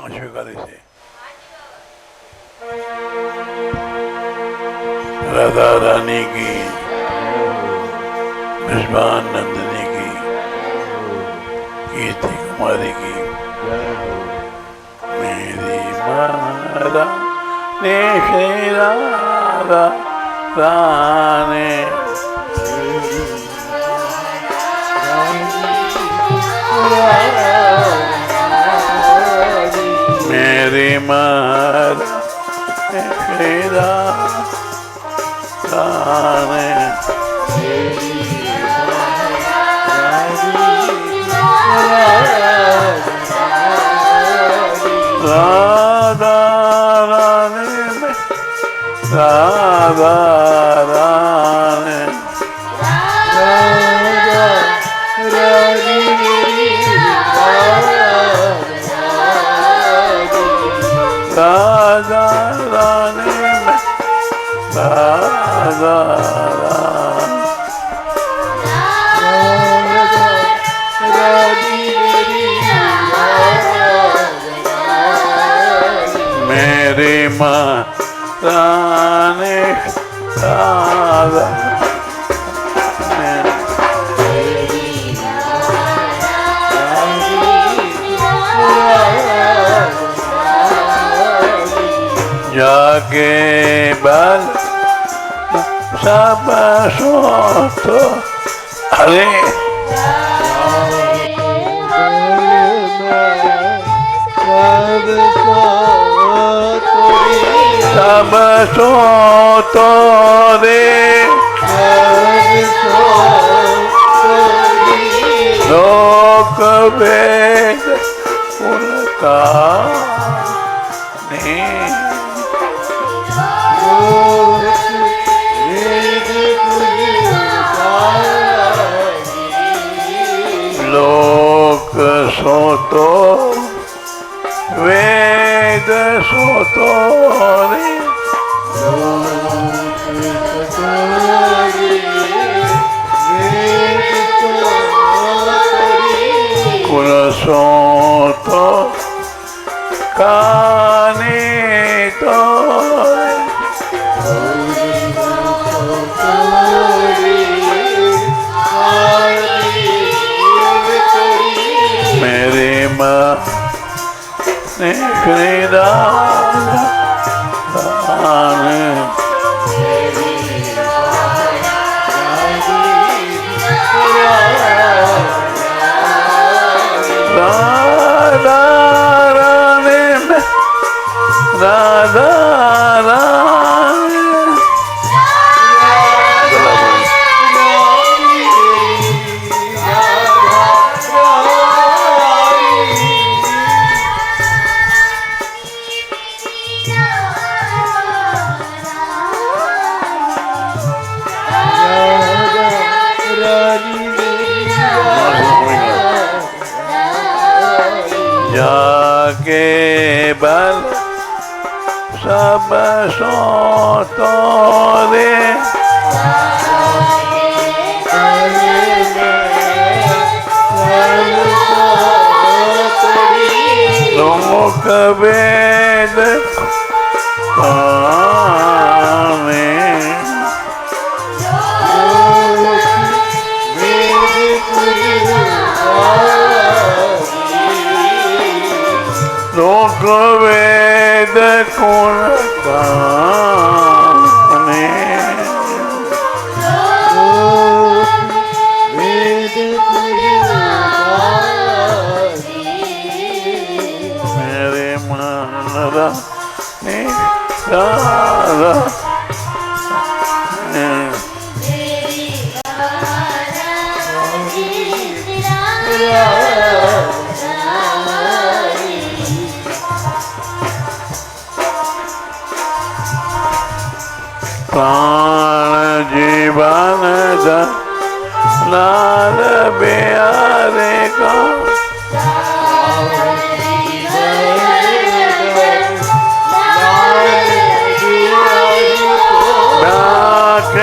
स्वीकारी से राधा रानी की, मेजबान नंदिनी की, कीर्ति कुमारी की, मेरी मारा ने श्री राधा राने मेरी मारा ने श्री राधा राने राधा रानी में राधा रानी राधा रानी में राधा मेरी माँ रानी राधा जाके बल सब सो तो अरे सब सो तो रे लोक वेद उनका नहीं लोक सोतो वेद सोतो रे कुल सोतो काने तो मेरी माँ ने श्री राधा रानी राधा रानी में राधा रानी जाके बल सब सो तो रे लोक वेद काने लोक वेद कुण काने मेरे मानरा ने राधा प्राण जीवन लाल प्यारे का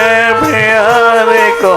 प्यारे को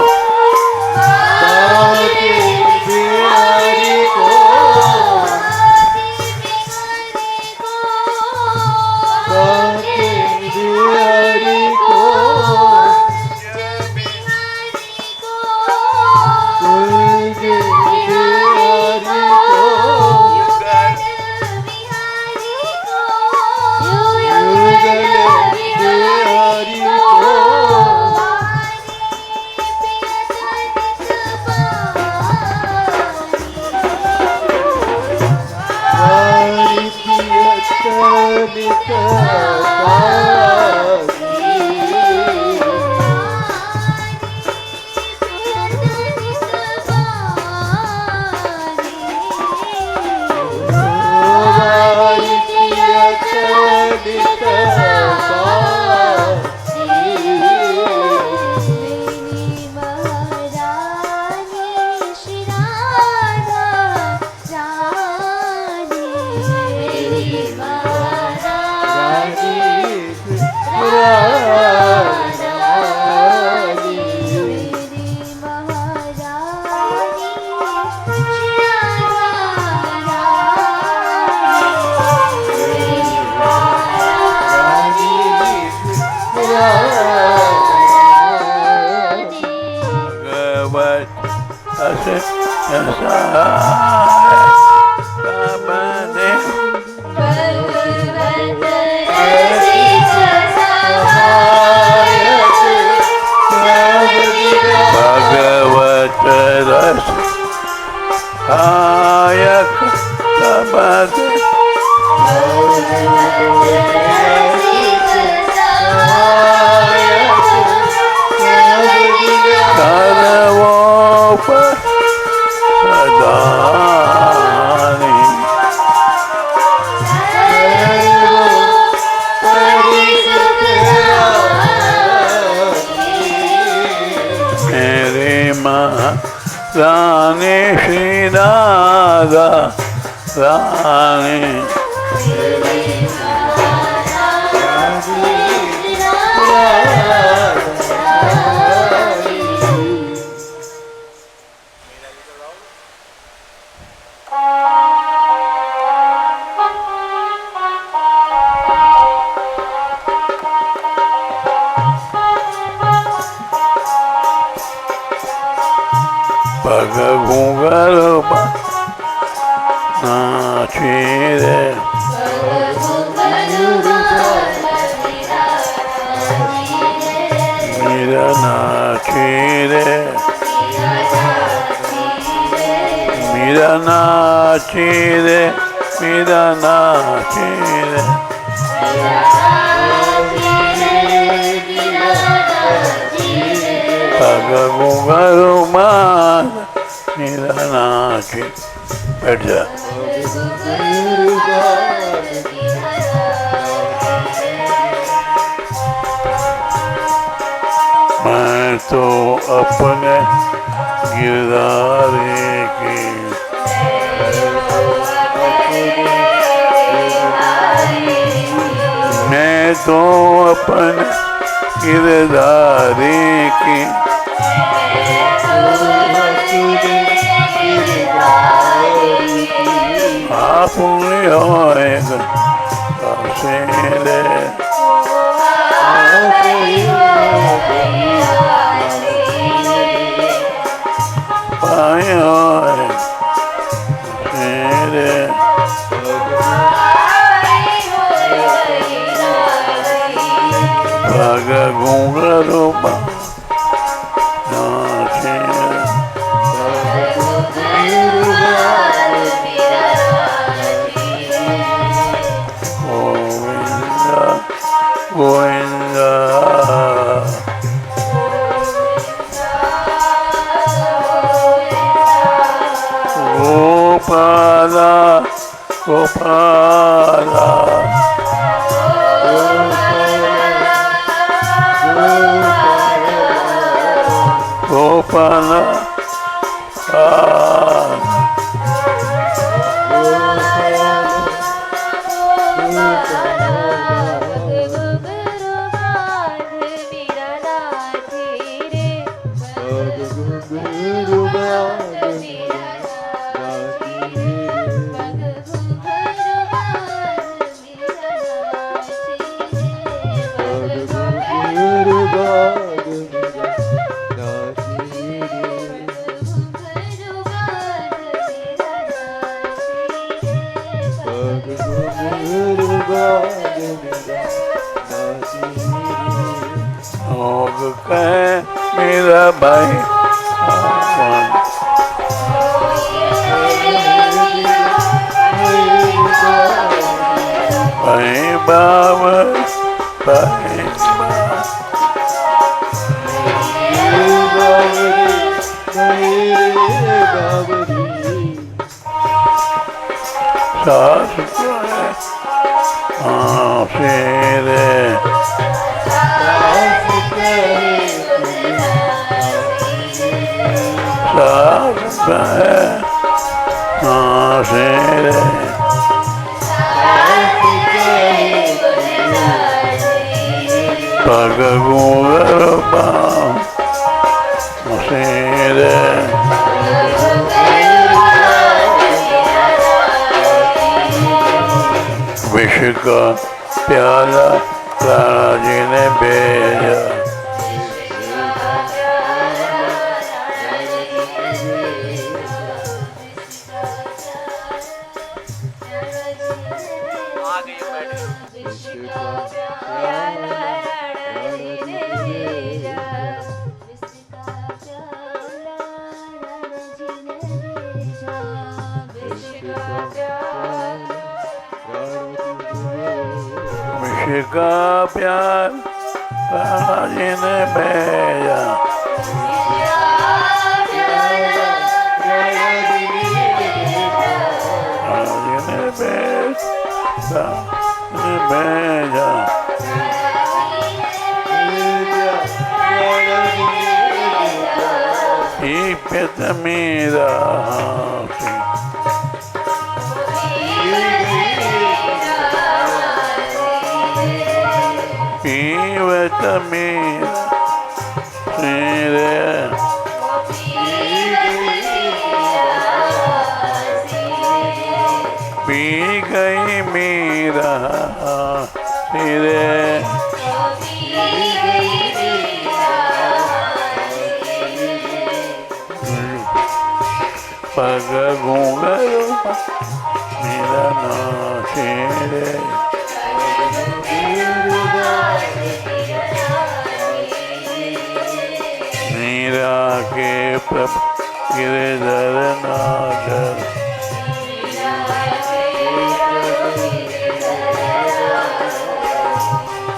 रानी श्री राधा रानी पग घूंगर नाची रे मीरा नाची रे मीरा नाची रे मीरा नाची रे पग घूंगर मीरा नाची बैठ जा मैं तो अपने गिरधारी की मैं तो अपने गिरधारी की आप होएगा रे पाया रे पग घूंगर नाचे गोविंदा गोपाला गोपाला गोपाला मेरा भाई भाई बाबर भाई सास फेरे सास फेरे पग गुंगर फेरे विष का प्याला राणा जी ने भेजा विष का प्यार राणा जी ने भेजा भेजा पित मेरा पीवत मेरा पी गई मेरा सिरे पग घूंगर मेरा नाशेरे मीरा के प्रभु गिरधर नागर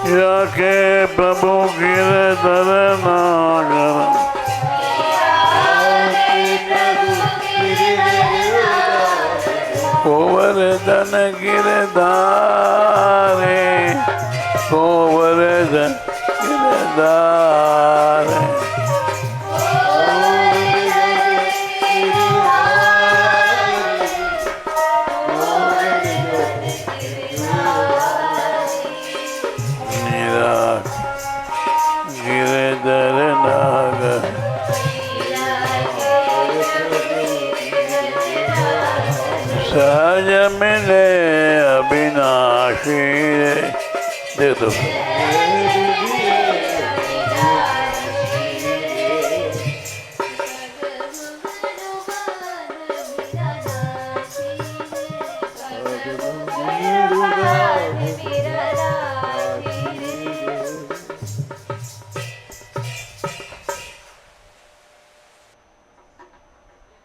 मीरा के प्रभु गिरधर नागर गोवर्धन गिरधारे गोवर्धन गिरधारे मेरा गिरधर नागर सहज मिले अविनाशी दे दो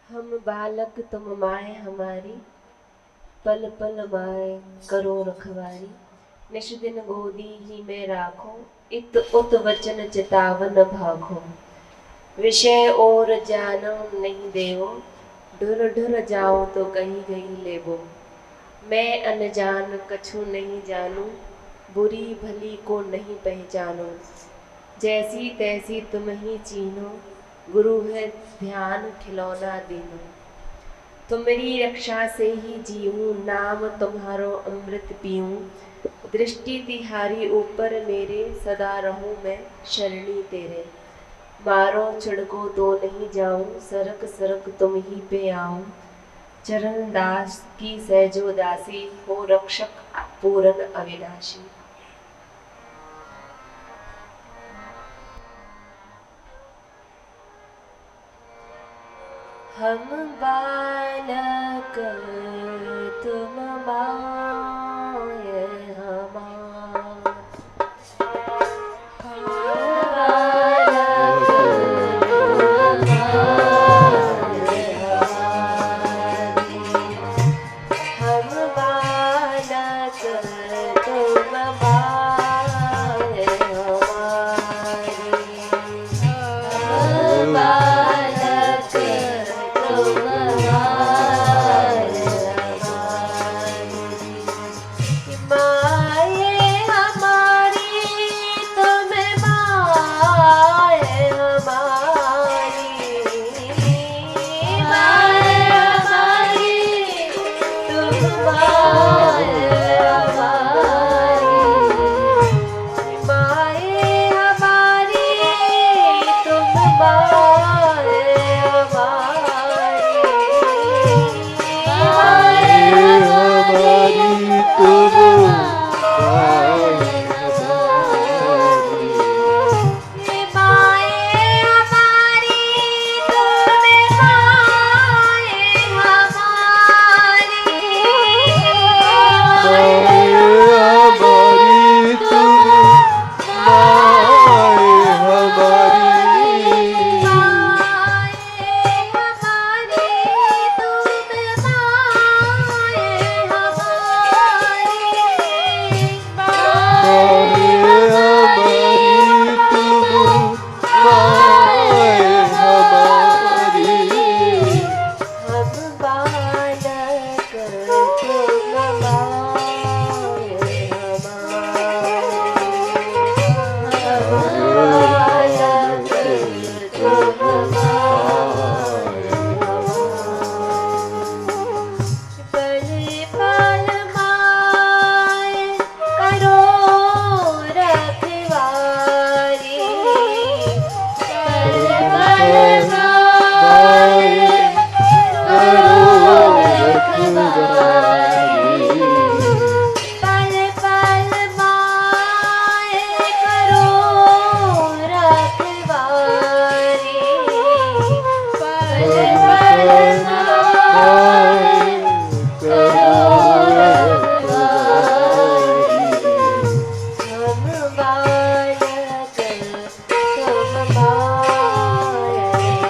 हम बालक तुम माए हमारी पल पल माए करो रखवारी निश दिन गोदी ही में राखो इत उत वचन चितावन भाखो विषय और जानो नहीं देवो ढुर ढुर जाओ तो कहीं कहीं लेबो मैं अनजान कछु नहीं जानू बुरी भली को नहीं पहचानो जैसी तैसी तुम ही चीनो गुरु है ध्यान खिलौना दीनो तुम्हारी रक्षा से ही जीऊं नाम तुम्हारो अमृत पीऊं दृष्टि तिहारी ऊपर मेरे सदा रहूं मैं शरणी तेरे मारो छिड़को तो नहीं जाऊं सरक सरक तुम ही पे आऊं चरण दास की सहजो दासी हो रक्षक पूरन अविनाशी। हम बालक तुम माय हमार हम बालक तुम तुम माए हमारी। माए हमारी तुम माए हमारी। माए हमारी तुम माए हमारी। माए हमारी तुम माए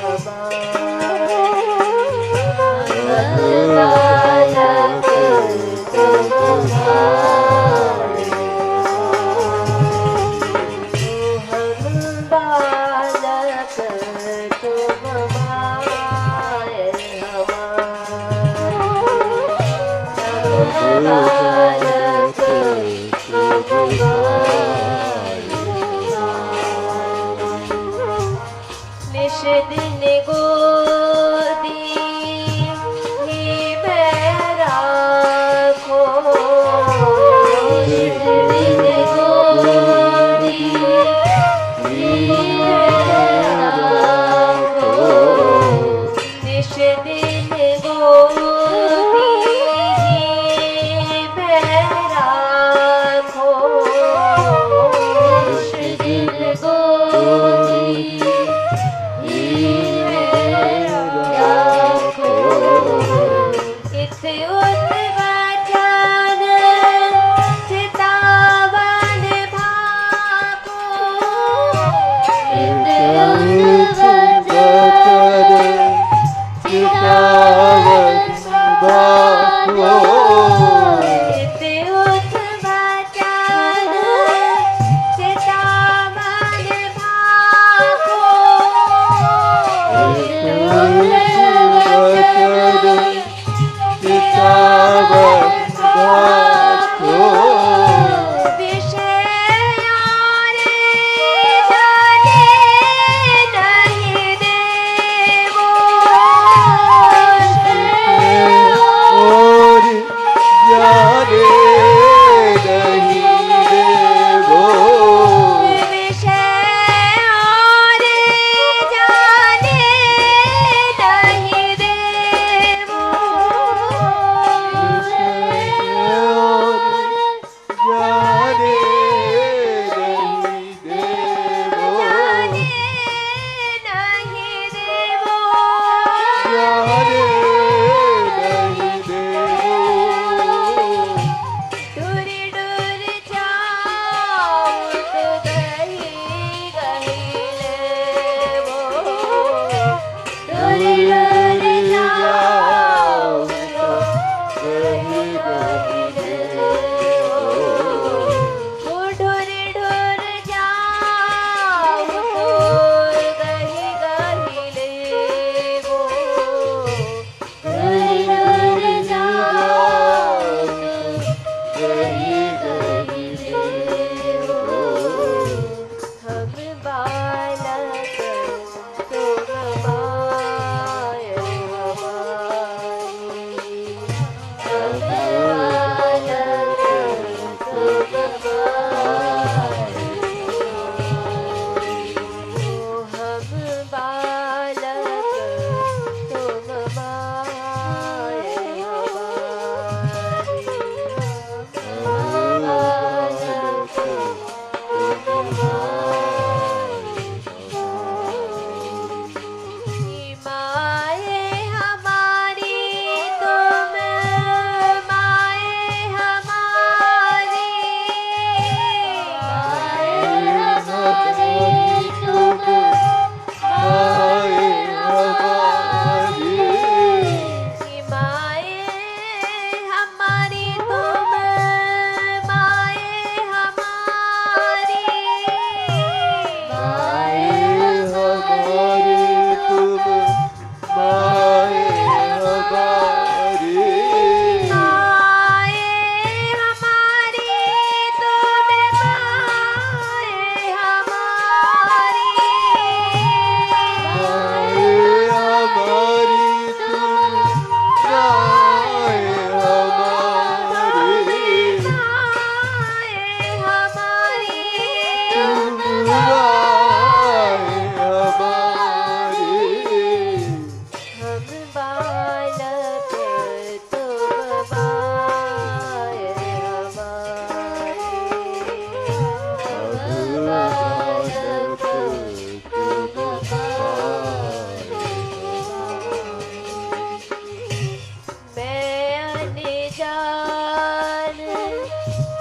हमारी। हम बालक तुम माए निश दिन गोदी ही मैं राखो। निश दिन गोदी ही मैं राखो। निश दिन गोदी ही मैं राखो। निश दिन गोदी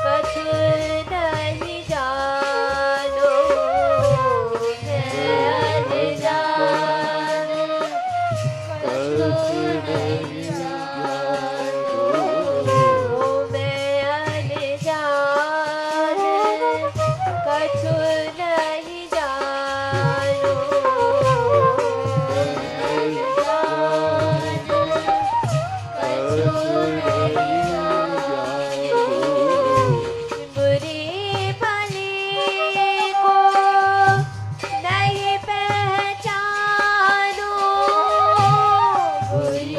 कछु नहीं जानो मैं अनजान कछु नहीं जानो मैं अनजान कछु नहीं जानो बुरी भली को नहीं पहचानो बुरी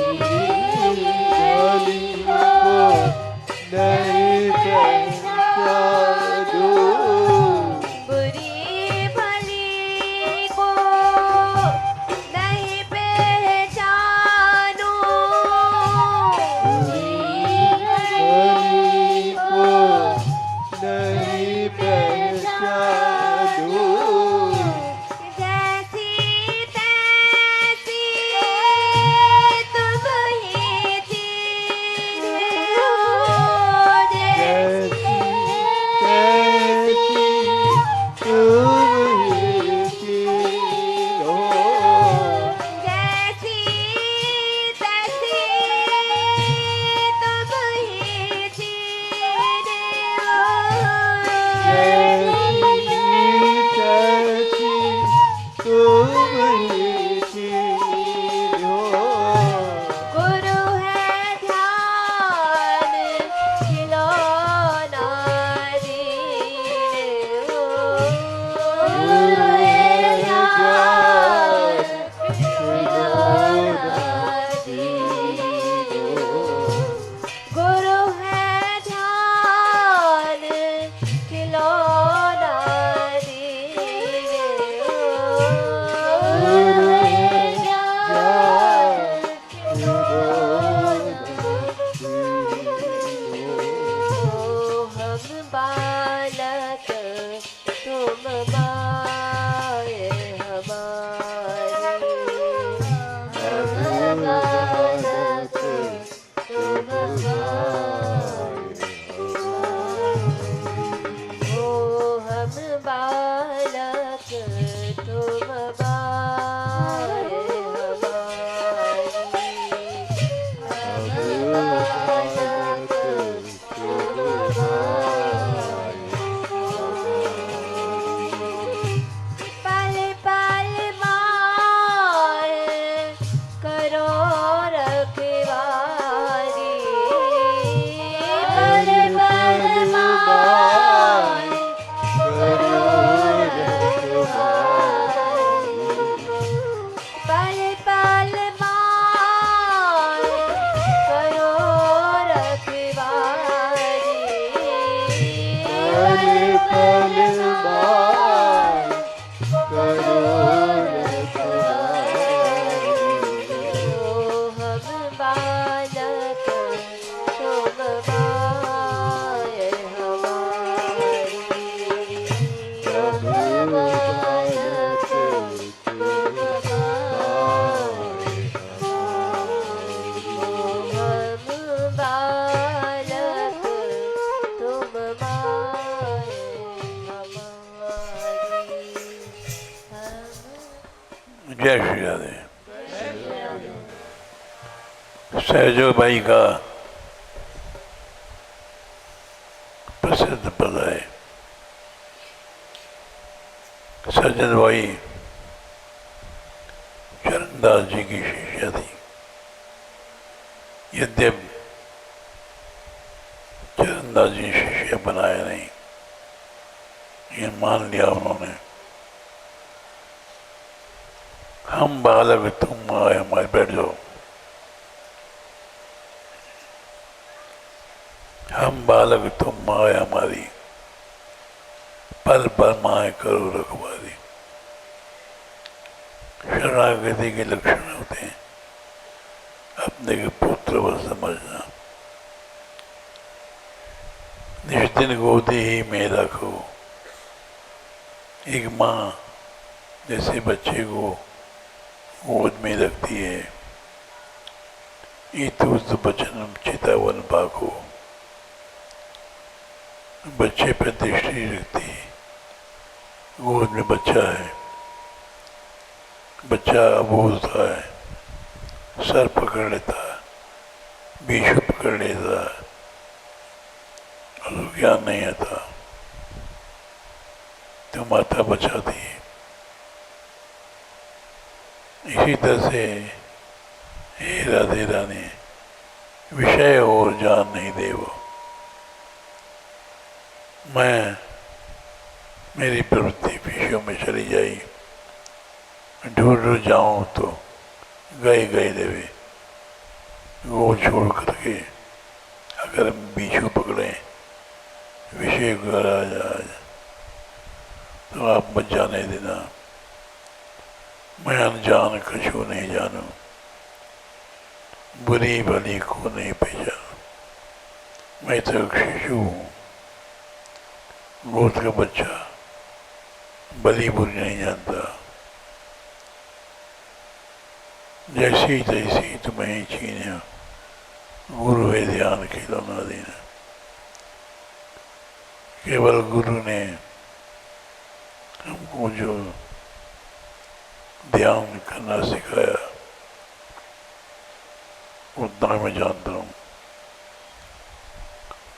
बुरी भली को नहीं पहचानो जैसी तैसी तुम ही थी हो जैसी जैसी तैसी तुम ही थी गुरु है ध्यान खिलौना दीन गुरु है ध्यान खिलौना दीन गुरु है ध्यान खिलौना दीन गुरु है ध्यान हम बालक तुम माए हमारी हम बालक तुम हम बालक तुम माए पल पल माए करो रखवारी पल पल माए करो रखवारी पल पल माए करो रखवारी पल पल हम बालक तुम माए हमारी हम बालक तुम माए हम बालक तुम माए हमारी जय श्री राधे। सहजो भाई का प्रसिद्ध पद है। सज्जन भाई चरणदास जी की शिष्या थी। यद्यपि चरणदास जी शिष्य बनाया नहीं, ये मान लिया उन्होंने। हम बालक तुम आए हमारे, बैठ जाओ। हम बालक तुम माए हमारी, पल पल माए करो रखवारी। शरणागति के लक्षण होते हैं अपने के पुत्र व समझना। निश्चिन गोदी ही में रखो। एक माँ जैसे बच्चे को गोद में रखती है, ईतुस बचनम चितावन पाको। बच्चे पे दृष्टि रखती, गोद में बच्चा है, बच्चा अबोध होता है, सर पकड़ लेता है, बीच पकड़ लेता है, और ज्ञान नहीं आता तो माता बचाती है। इसी तरह से हे राधे रानी, विषय और जान नहीं दे वो, मैं मेरी प्रवृत्ति विषयों में चली जाई, ढूंढ जाऊं तो गए गए देवे, वो छोड़ करके अगर बीचू पकड़े विषय को तो आप मत जाने देना, मैं अनजान कछु नहीं जानू, बुरी भली को नहीं पहचानू, मैं तो शिशु हूँ, गोद का बच्चा, भली बुरी नहीं जानता, जैसी तैसी तुम्हें ही छीने, गुरु है ध्यान खिलौना देना। केवल गुरु ने हमको जो ध्यान करना सिखाया उतना मैं जानता हूँ।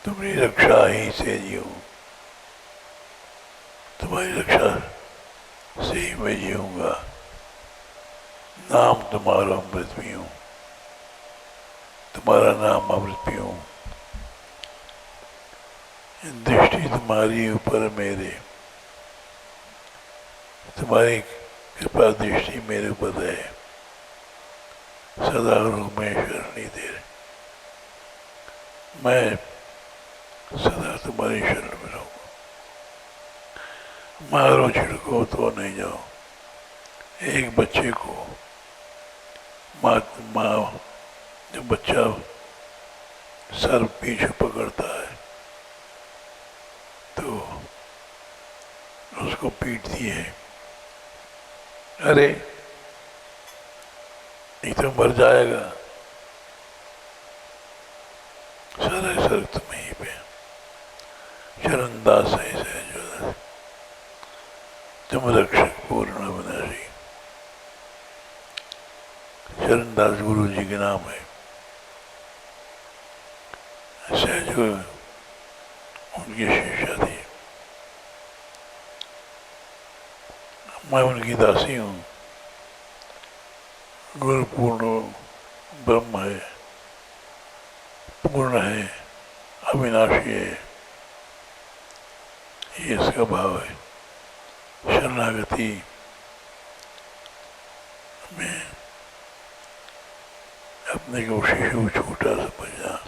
तुम्हारी रक्षा ही से जीऊँ, तुम्हारी रक्षा से ही मैं जीऊँगा, नाम तुम्हारा अमृत पीऊँ, तुम्हारा नाम अमृत पीऊँ, दृष्टि तुम्हारी ऊपर मेरे, तुम्हारी कृपा दृष्टि मेरे ऊपर है, सदा में शरणी दे, मैं सदा तुम्हारी शरण में रहूँगा, मारो छिड़को तो नहीं जाओ। एक बच्चे को माँ जब बच्चा सर पीछे पकड़ता है तो उसको पीटती है, अरे नहीं तो मर जाएगा, सारा सर तुम्हें पे, चरणदास है सहज, तुम रक्षक पूर्ण विनाशी। चरणदास गुरु जी के नाम है, सहज उनकी शिक्षा थी, मैं उनकी दासी हूँ। गुरु पूर्ण ब्रह्म है, पूर्ण है, अविनाशी है, ये इसका भाव है। शरणागति में अपने को शिशु छोटा समझना,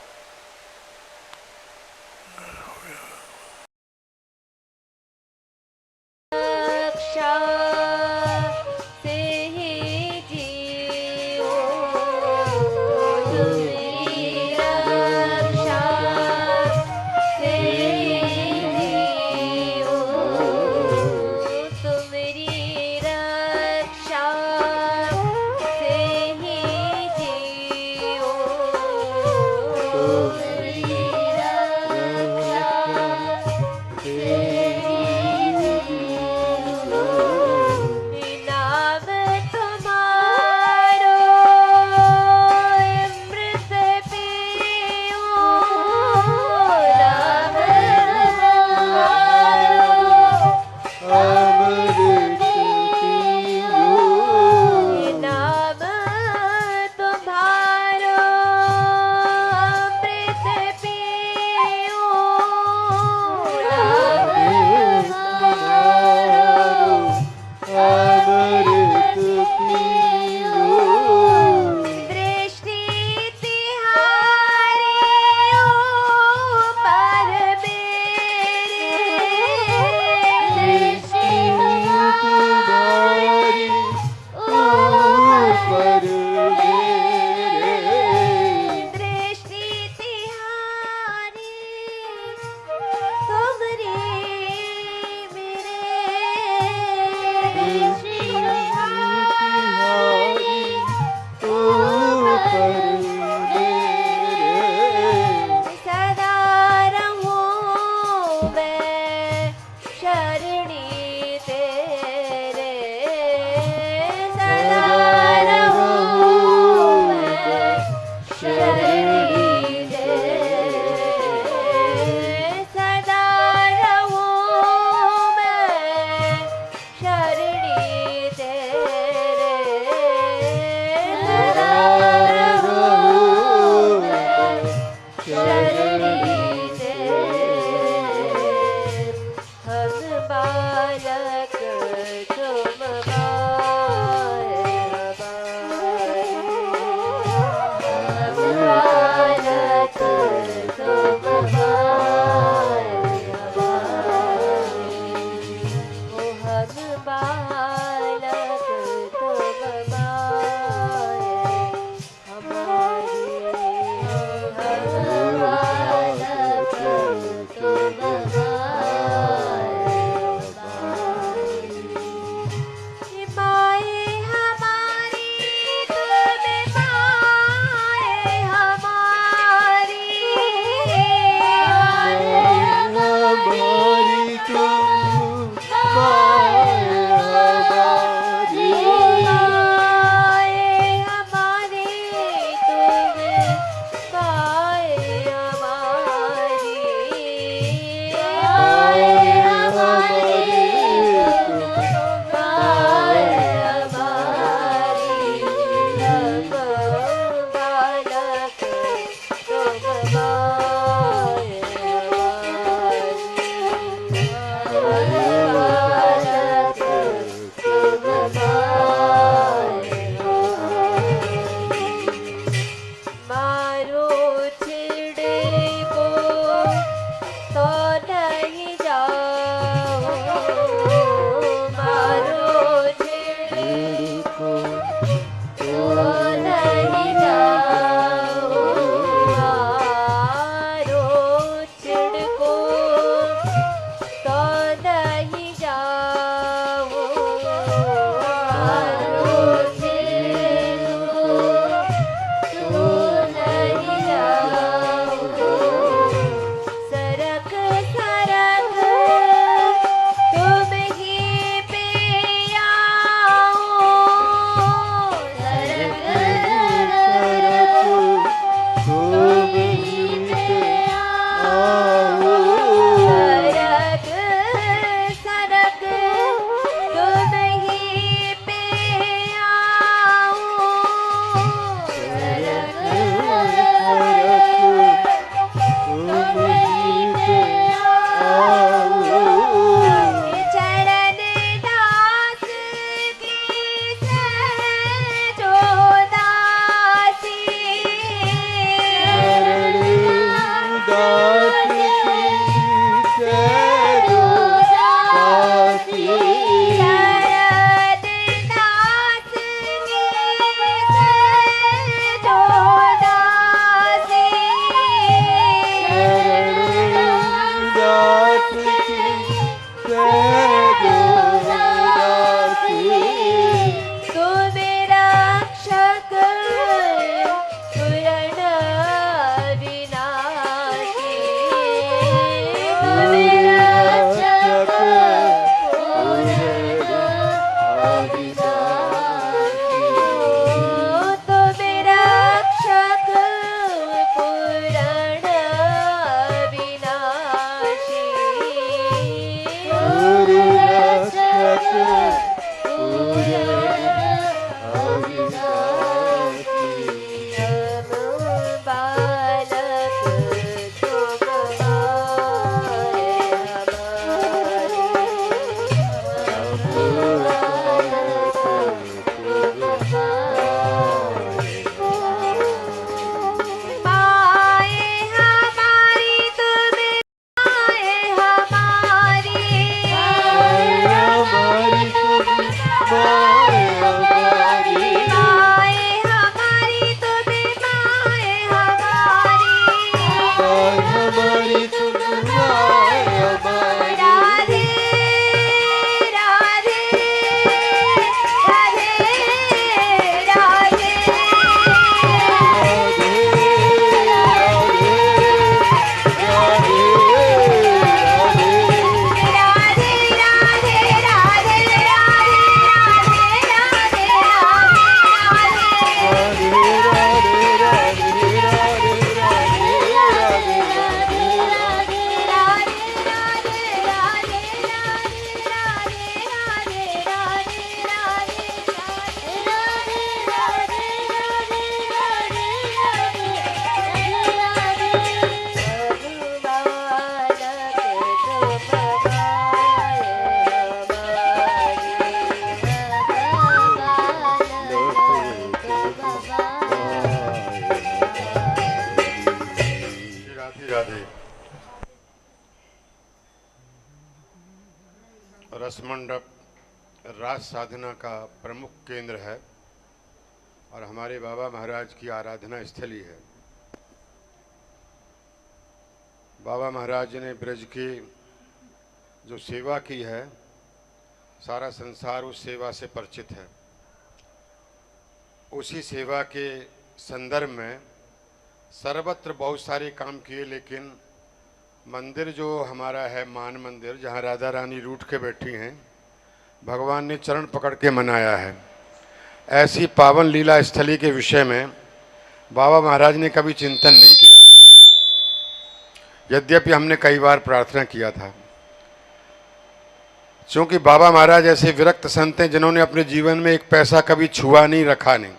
रसमंडप राज साधना का प्रमुख केंद्र है और हमारे बाबा महाराज की आराधना स्थली है। बाबा महाराज ने ब्रज की जो सेवा की है, सारा संसार उस सेवा से परिचित है। उसी सेवा के संदर्भ में सर्वत्र बहुत सारे काम किए, लेकिन मंदिर जो हमारा है मान मंदिर, जहाँ राधा रानी रूठ के बैठी हैं, भगवान ने चरण पकड़ के मनाया है। ऐसी पावन लीला स्थली के विषय में बाबा महाराज ने कभी चिंतन नहीं किया, यद्यपि हमने कई बार प्रार्थना किया था। क्योंकि बाबा महाराज ऐसे विरक्त संत हैं जिन्होंने अपने जीवन में एक पैसा कभी छुआ नहीं, रखा नहीं,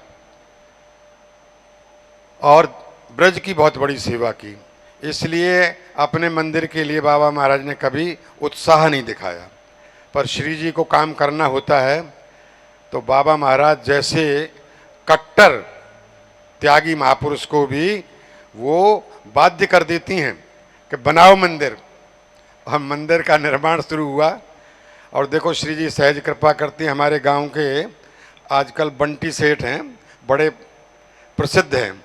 और ब्रज की बहुत बड़ी सेवा की। इसलिए अपने मंदिर के लिए बाबा महाराज ने कभी उत्साह नहीं दिखाया। पर श्री जी को काम करना होता है तो बाबा महाराज जैसे कट्टर त्यागी महापुरुष को भी वो बाध्य कर देती हैं कि बनाओ मंदिर। हम मंदिर का निर्माण शुरू हुआ और देखो श्री जी सहज कृपा करती हैं। हमारे गांव के आजकल बंटी सेठ हैं, बड़े प्रसिद्ध हैं।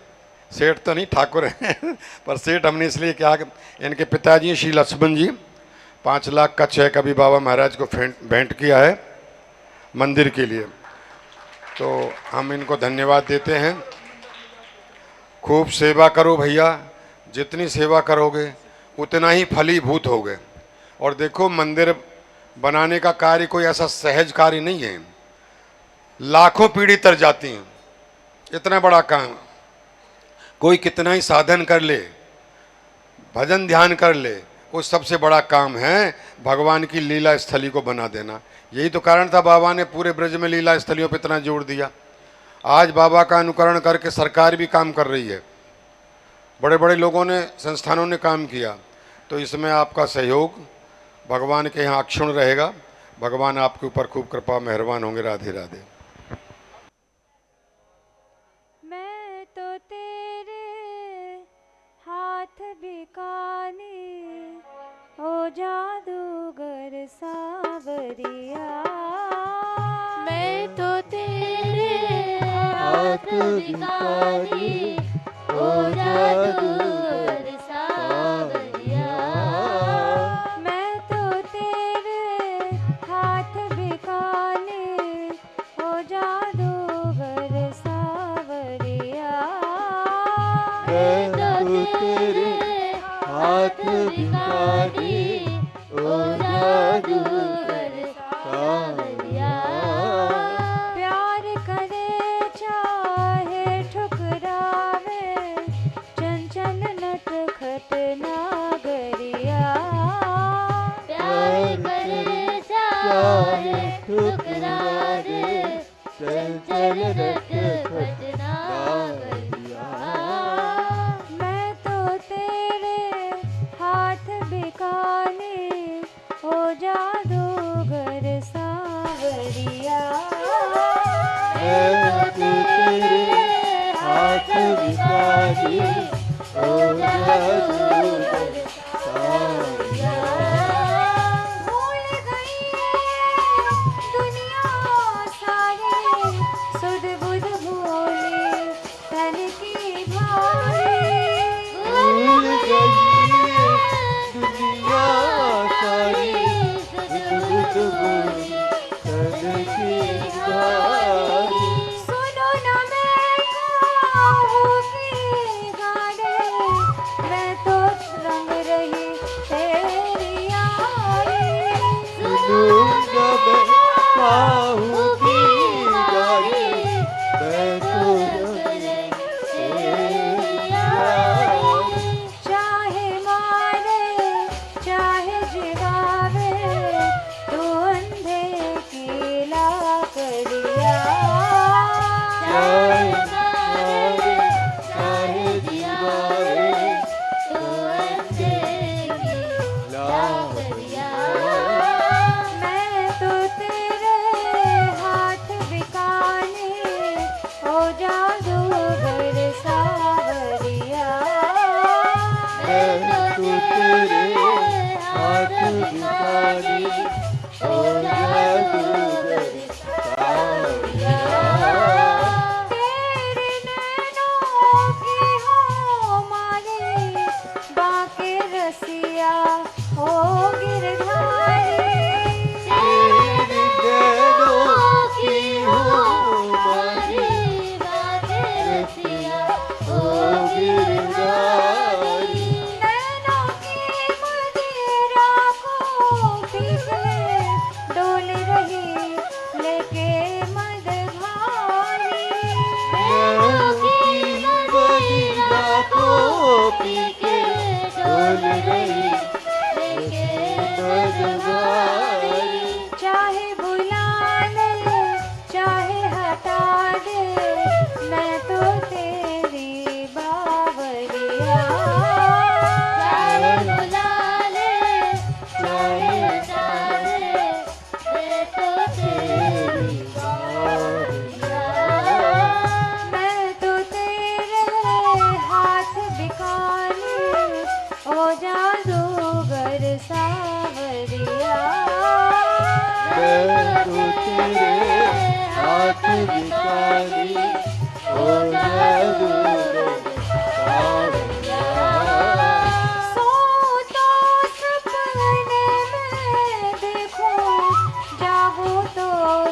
सेठ तो नहीं, ठाकुर हैं पर सेठ हमने इसलिए क्या, इनके पिताजी श्री लक्ष्मण जी 5 लाख का चेक अभी बाबा महाराज को भेंट किया है मंदिर के लिए, तो हम इनको धन्यवाद देते हैं। खूब सेवा करो भैया, जितनी सेवा करोगे उतना ही फलीभूत होगे। और देखो मंदिर बनाने का कार्य कोई ऐसा सहज कार्य नहीं है, लाखों पीढ़ी तर जाती हैं। इतना बड़ा काम, कोई कितना ही साधन कर ले, भजन ध्यान कर ले, वो सबसे बड़ा काम है भगवान की लीला स्थली को बना देना। यही तो कारण था बाबा ने पूरे ब्रज में लीला स्थलियों पर इतना जोर दिया। आज बाबा का अनुकरण करके सरकार भी काम कर रही है, बड़े बड़े लोगों ने, संस्थानों ने काम किया। तो इसमें आपका सहयोग भगवान के यहाँ अक्षुण्ण रहेगा। भगवान आपके ऊपर खूब कृपा मेहरबान होंगे। राधे राधे। मैं तो तेरे हाथ बिकानी, ओ जादूगर सावरिया। मैं तो तेरे हाथ बिकानी, ओ जादूगर सावरिया। मैं तो तेरे हाथ बिकानी, ओ जादूगर सावरिया। मैं तो तेरे हाथ बिकानी, ओ जादूगर सावरिया। प्यार करे चाहे ठुकरावे, चंचल नटखट नागरिया। प्यार करे चाहे ठुकरा दे, चंचल नटखट नागरिया। मैं तो तेरे हाथ बिकानी, ओ जादूगर सावरिया। मैं तो तेरे हाथ बिकानी, ओ जादूगर सावरिया। भूल गई दुनिया सारी, सुध बुध भोली तन की भारी। भूल गई दुनिया सारी, बुध बोली तन की भारी। सुनो न मैं कहूँ की गाने, मैं तो रंग रही तेरी आई। सुनूंगा मैं काहू की गाली, मैं तो रंग तेरी आई। चाहे मारे चाहे जिगावे, तू अंधे की लाकड़िया। चाहे मारे चाहे जीवावे, तो अंधे की लाकड़िया। मैं तो तेरे हाथ बिकानी, ओ जादूगर सावरिया। मैं तो तेरे हाथ बिकानी, ओ मनवारी चाहे बुला ले चाहे हटा दे मैं तो तेरी बावरिया चाहे बुला ले चाहे हटा दे मैं तो तेरी बावरिया मैं तो तेरे हाथ बिकाने ओ जादूगर सावरिया मैं तो तेरे हाथ बिकानी हो जादूगर सावरिया सो तो सपने में देखूं जागूं तो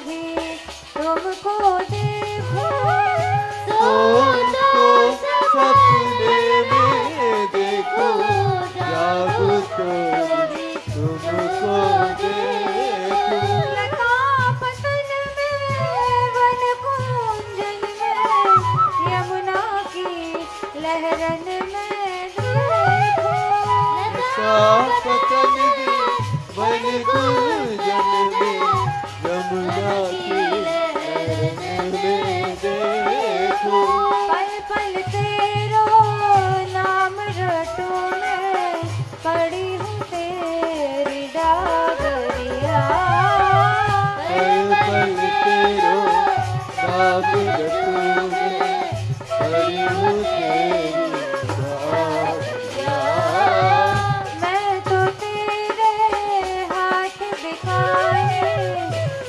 भी तुमको देखूं तो सपने में देखो जागो तो भी तुमको देखो लता पतन में वन कुंजन में यमुना की लहरन में देखो का पतन में वन गुंजन में यमुना की लहर में देखो पल पल तेरो नाम रटूं मैं पड़ी हूँ तेरी डागरिया पल पल तेरो नाम रटूं मैं पड़ी हूँ तेरी बावरिया मैं तो तेरे हाथ बिकाने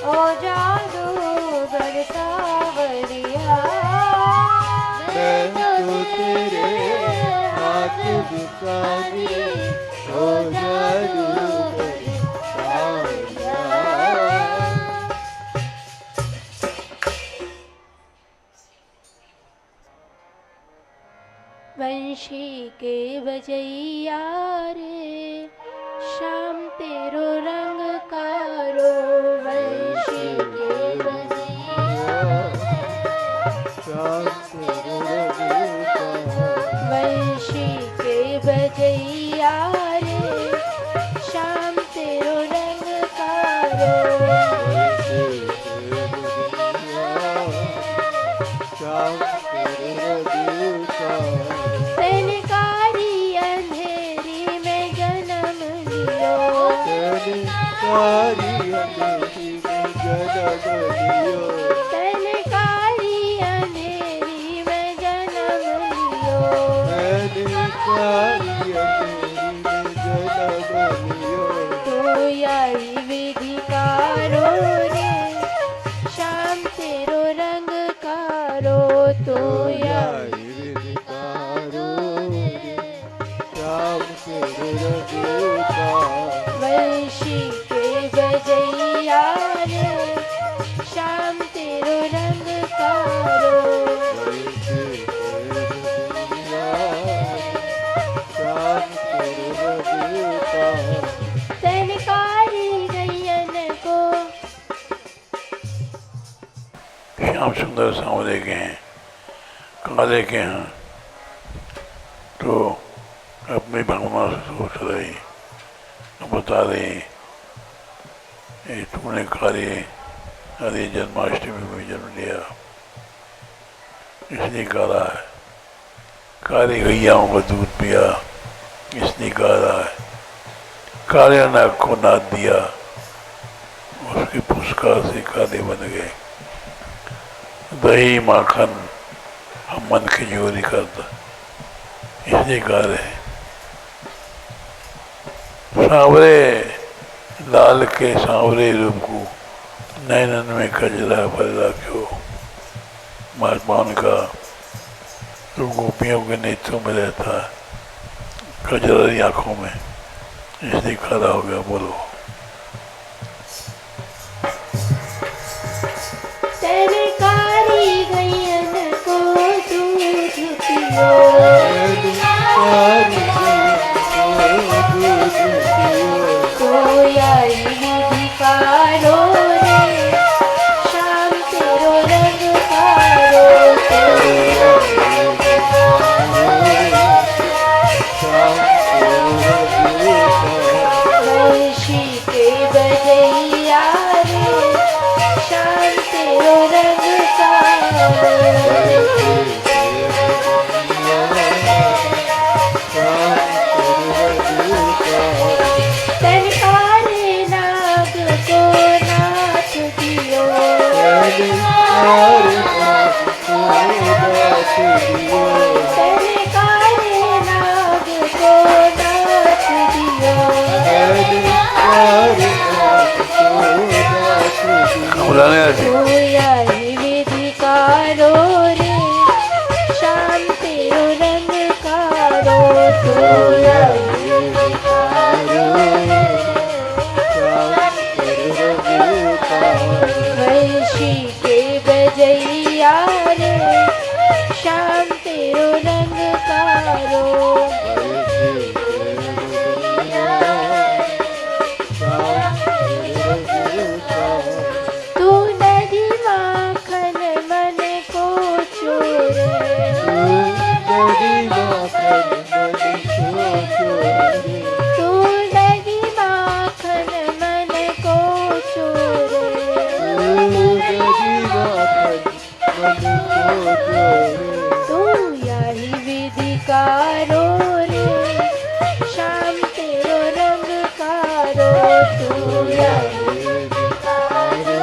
ओ जादूगर सावरिया मैं तो तेरे हाथ बिकानी हो जादूगर सावरिया वंशी के बजैया रे शाम तेरो रंग कारो वंशी के बजैया शाम तेरो रंग वंशी के बजैया रे शाम तेरो रंग कारो शाम तेरो रंग तनकारी अंधेरी में जन्म लियो तनकारी अंधेरी में जन्म लियो तनकारी अंधेरी में जन्म लियो तनकारी अंधेरी में जन्म लियो तो आई विधि कारो रे शाम तेरो रंग कारो तो आई वंशी के बजैया रे शाम तेरो रंग कारो तनकारी गैयन को श्याम सुंदर सांवरे के हैं, काले के हैं, तो अपनी भावना से सोच रही, बता रही ये तूने काली आदि जन्माष्टमी में जन्म लिया इसलिए काला है, काली गैयाओं का दूध पिया इसलिए काला है, काले नाग को नाद दिया उसकी पुस्कार से काले बन गए, दही माखन हम मन की चोरी करता इसलिए काले हैं। सांवरे लाल के सांवरे रूप को नैनन में कजरा भर क्यों महात्माओं का तो गोपियों के नेत्रों में रहता है कजरारी आंखों में इसलिए खड़ा हो गया। बोलो तनकारी गैयन को दूध पियो तो आई विधि कारो रे शाम तेरो रंग कारो तनकारे नाग को नाथ दियो तनकारे नाग को नाथ दियो बुलाने आते सोया ही विधि कारो रे शाम तेरो रंग कारो सोया ही विधि कारो वैशी के बजैया रे शाम तेरो रंग कारो तू नदी माखन मन को चोरे तू नदी माखन मन को चोरे तू यही विधि कारो रे शाम तेरो रंग कारो तू यही विधि कारो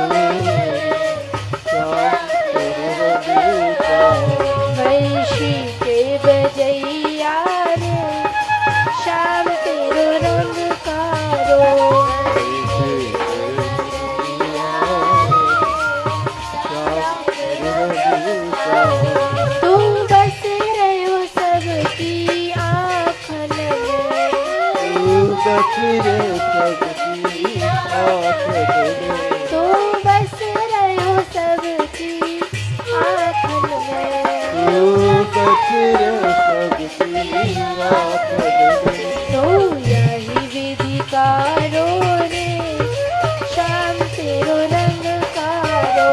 वैशी के बजैया रे शाम तेरो रंग कारो तू बस रहो सबकी आँखन में तू बस रहो सबकी आँखन में तू यही विधि कारो रे शाम तेरो रंग कारो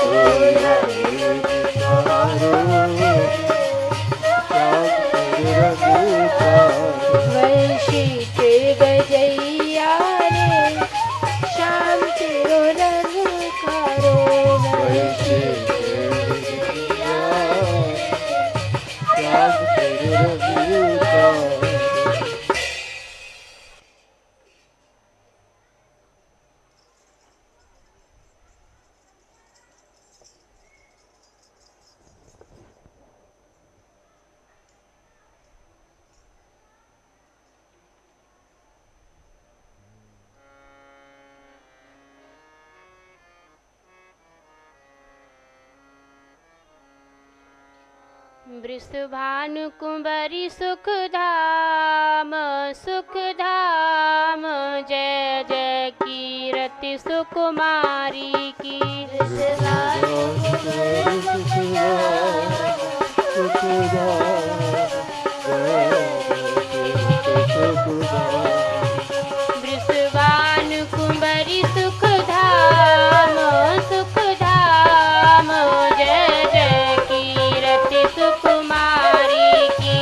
तू यही विधि वैशी के बजैया रे शाम तेरो रंग कारो वैशी वृषभानु कुंवरी सुख धाम जय जय कीरति सुकुमारी की वृषभानु कुंवरी सुख धाम जय जय कीरति सुकुमारी की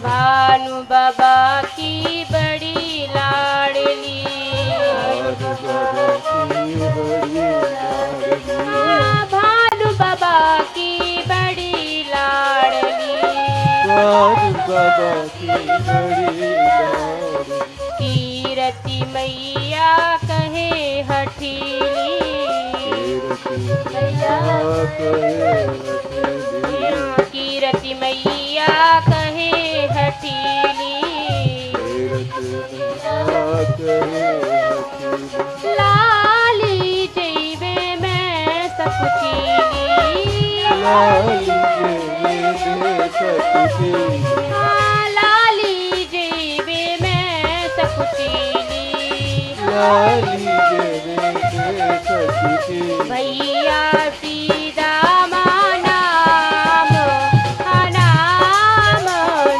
भानु बाबा की बड़ी लाडली भानु बाबा की बड़ी लाडली कीरति मैया कहे हठीली कीरति मैया कहे हठीली लाली जैबे मैं सकुचीली लाली जैबे मैं सकुचीली भैया सीधा नाम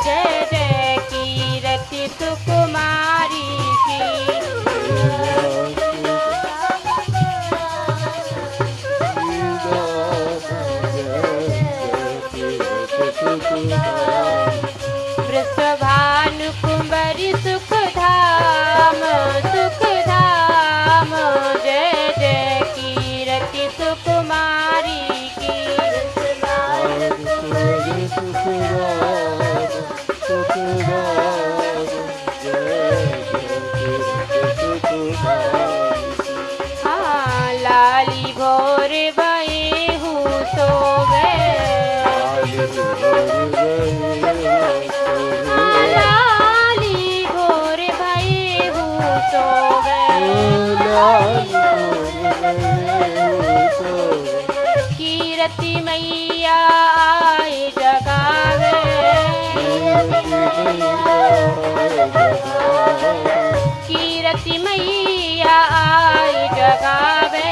जय जय कीरति सुकुमारी की सुकुमारी की। हाँ लाली भोर भये हूँ सो गए। हाँ लाली भोर भये हूँ सो गए। कीरति मैया आए जगावे। कीरति मैया आए जगावे।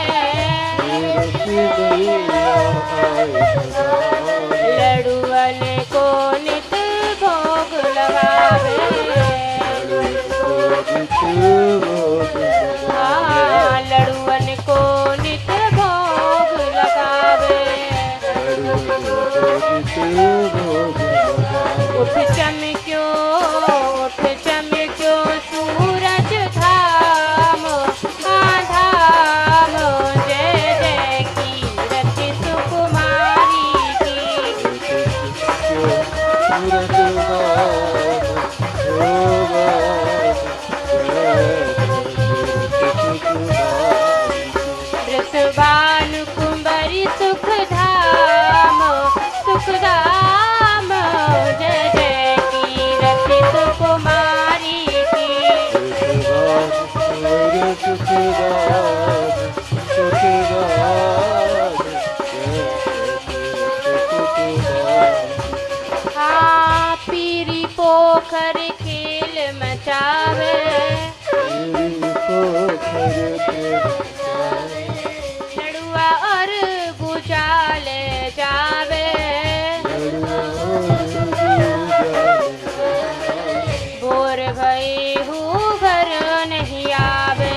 लड़ुअन को नित भोग लगावे। हाँ लड़ुअन को नित भोग लगावे। उठ चमक्यो सूरज धाम। हाँ धाम जय जय कीरति सुकुमारी की। वृषभानु कुंवरी सुख धाम जय जय कीरति सुकुमारी की। हाँ पीरी पोखर खेल मचावे। लड़ुआ और गुजाल जावे। भोर भई हूँ घर नहीं आवे।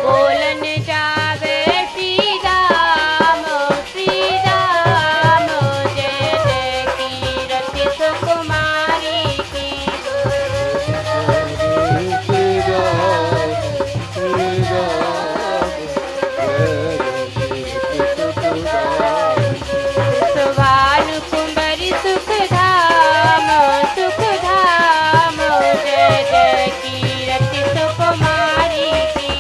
बोलन जावे श्री राम जय जय कीरति सुकुमारी की। सुभानु कुंवरी सुख धाम जय जय कीरति सुकुमारी की।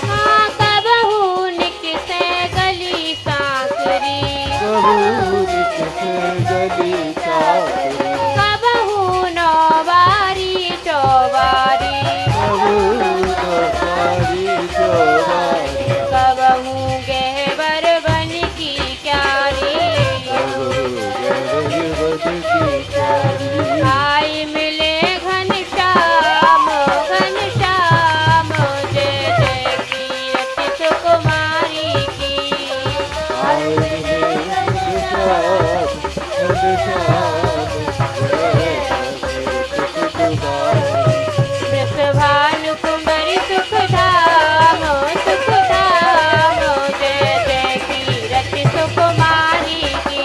हाँ कबहू निकसे गली सांकरी। कबहू नौबारी चौबारी। कबहू गहवर बन की क्यारी। आई मिले घनश्याम जय जय कीरति सुकुमारी की। वृषभानु कुंवरी सुख धाम जय जय कीरति सुकुमारी की।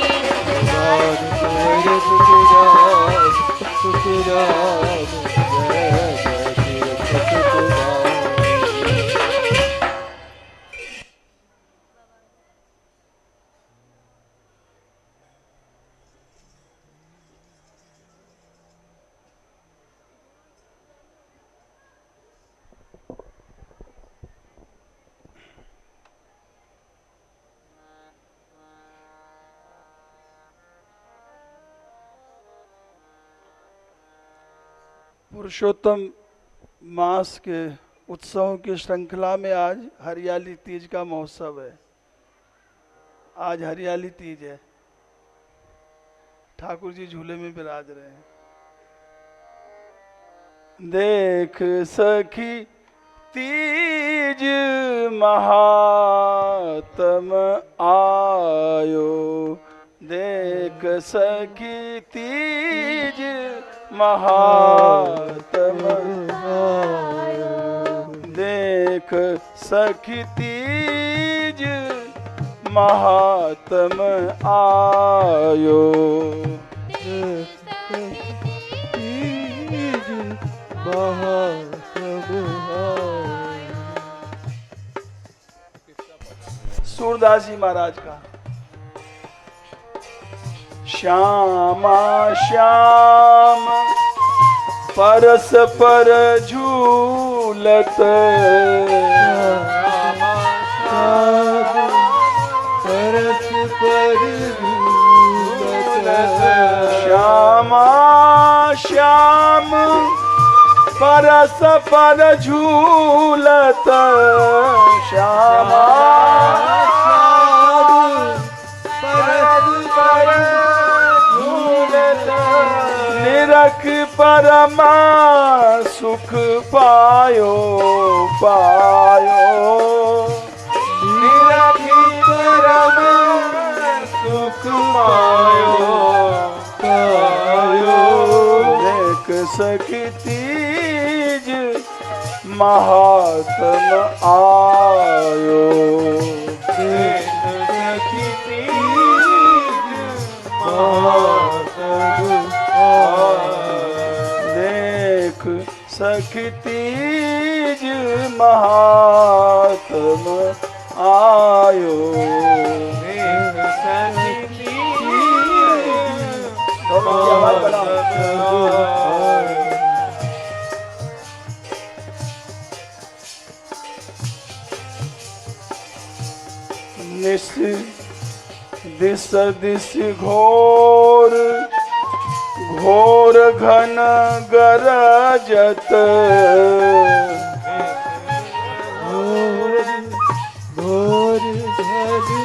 पुरुषोत्तम मास के उत्सवों की श्रृंखला में आज हरियाली तीज का महोत्सव है। आज हरियाली तीज है। ठाकुर जी झूले में विराज रहे हैं। देख सखी तीज महात्म आयो। देख सखी तीज महात्म आयो। देख सखी तीज महात्म आयो। तीज महात्म आयो। सूरदास जी महाराज का श्यामा श्याम परस पर झूलत, परस पर झूलत। श्यामा श्याम परस पर झूलत, श्यामा परस पर झूलत। निरख परमा सुख पायो पायो, निरख परम सुख पायो पायो। देख सकी तीज महात्म आयो। देख सखी तीज महात्म आयो। देख सखी तीज महात्म आयो। देख सखी तीज महात्म आयो। निस दिस दिस घोर घोर घन गरजत,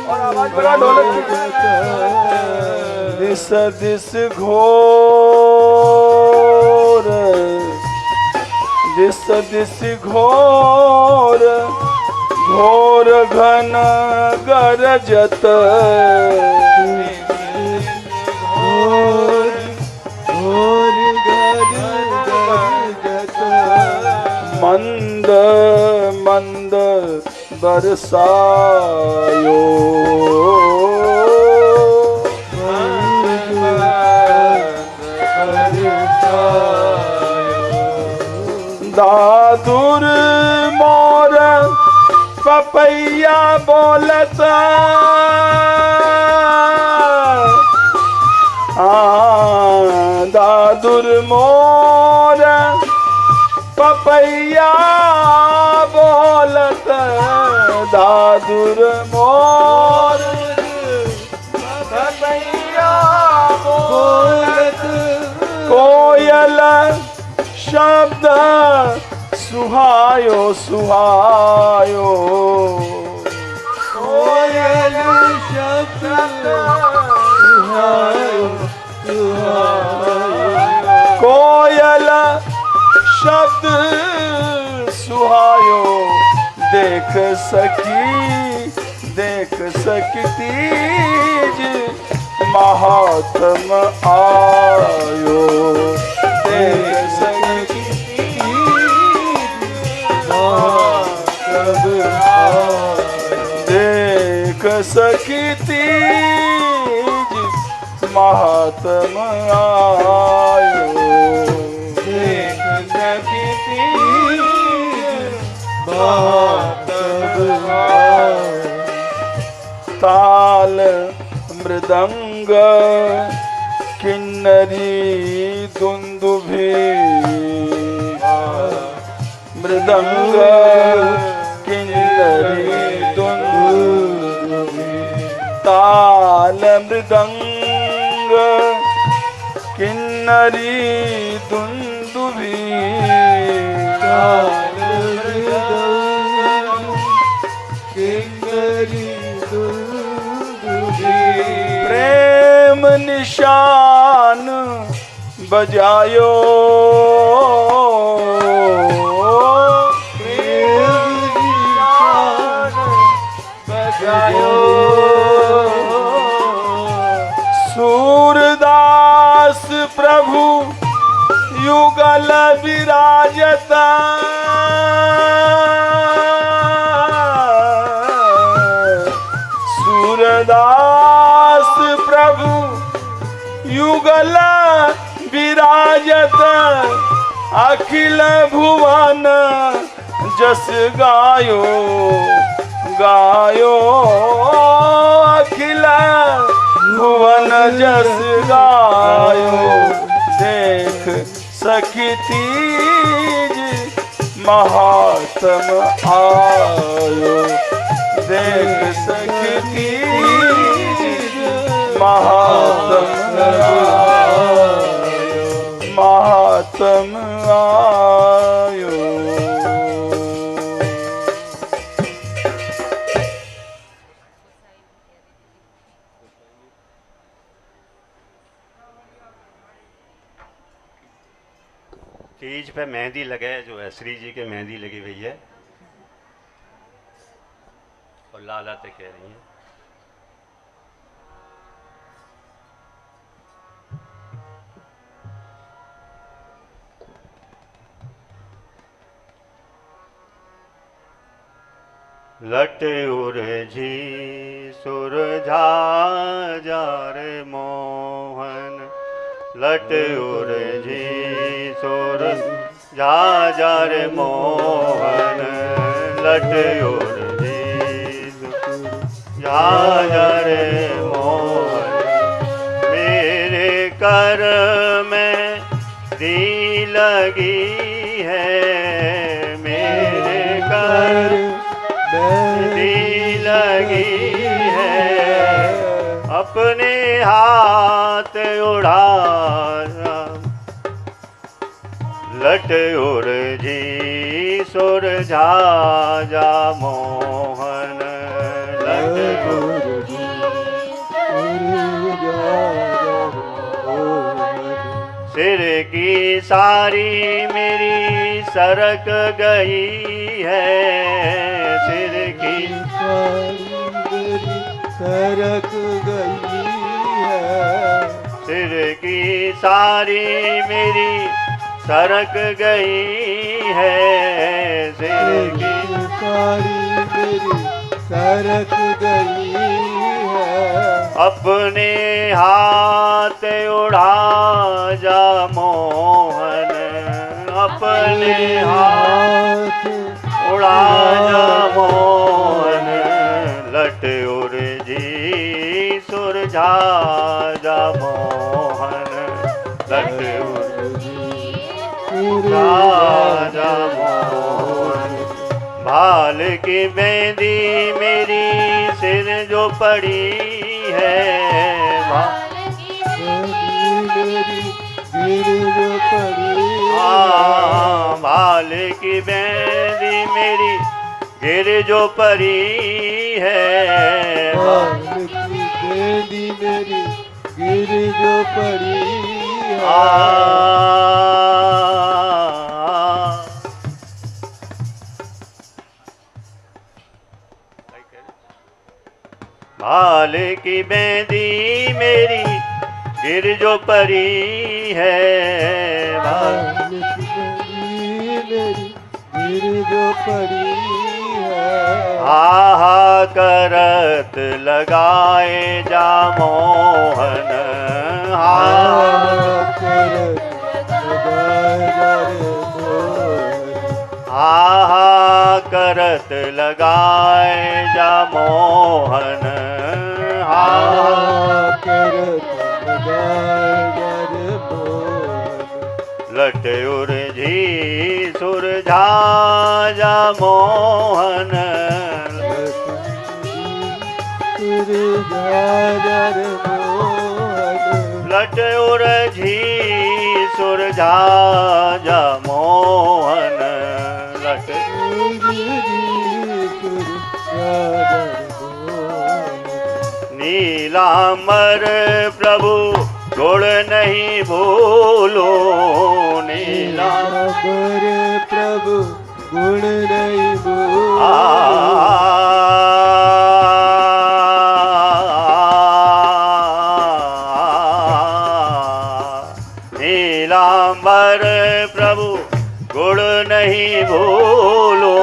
और आवाज बढ़ा ढोलक की। दिस दिस घोर दिस दिस घोर घोर घन गरजत, मंद मंद बरसायो। दादुर मोर पपैया बोलत, दादुर मोर पपैया बोलत, दादुर मोर पपैया बोलत। कोयल शब्द सुहायो सुहायो, कोयल शब्द सुहायो सुहायो। कोयल शब्द सुहायो। देख सकी तीज महात्म आयो। देख सकी देख सकी तीज महात्म आयो। देख सखी तीज महात्म आयो। ताल मृदंग किन्नरी दुंदुभी, मृदंग किन्नरी दुंदुभी। ताल मृदंग किन्नरी दुंदुभी, ताल मृदंग किन्नरी दुंदुभी। प्रेम निशान बजायो, प्रेम निशान बजायो। सूरदास प्रभु युगल विराजता, सूर युगल विराजत अखिल भुवन जस गायो गायो अखिल भुवन जस गायो देख सखी तीज महात्म आयो देख सखी तीज महात्म आयो। तीज पे मेहंदी लगे जो है श्री जी के मेहंदी लगी हुई है और लाला ते कह रही हैं। लट उर्झी सुरझा जार मोहन लट उर्झी सुर जार मोहन लट उर्झी जार मोहन मेरे कर में दी लगी है मेरे कर दी लगी है अपने हाथ उड़ा लट उर्झी सुरझा जा मोहन लट उर्झी सिर की सारी मेरी सरक गई है सिर की सरक गई है सिर की सारी मेरी सरक गई है सिर की सारी मेरी सरक गई है अपने हाथ उड़ा जा मोहन अपने हाथ उड़ा जा मोहन लट उर्झी सुरझा जा मोहन लट उर्झी जा मोहन भाल की मेहंदी मेरी सिर जो पड़ी है मेरी गिर जो पड़ी भाल की मेहंदी मेरी गिर जो पड़ी है मेरी मेरी गिर जो पड़ी है भाल की मेहंदी मेरी गिर जो परी है भाल मेरी गिर जो पड़ी है आहा करत लगाए जा मोहन आहा करत लगाए जा मोहन लट उर्झी सुरझा जा मोहन लट उर्झी सुरझा जा मोहन लट नीलांबर प्रभु गुण नहीं भूलो नीलांबर प्रभु गुण नहीं भूलो नीलांबर प्रभु गुण नहीं भूलो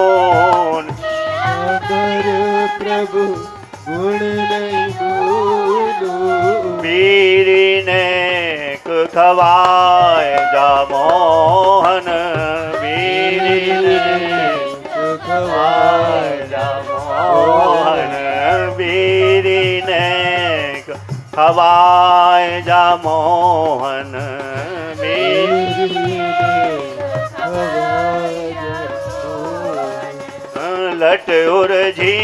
प्रभु गुण नहीं भूलो वीर ने खवाए जा मोहन बीरी ने खवाए जा मोहन बीरी ने खवाए जा मोहन बीरी लट उर्झी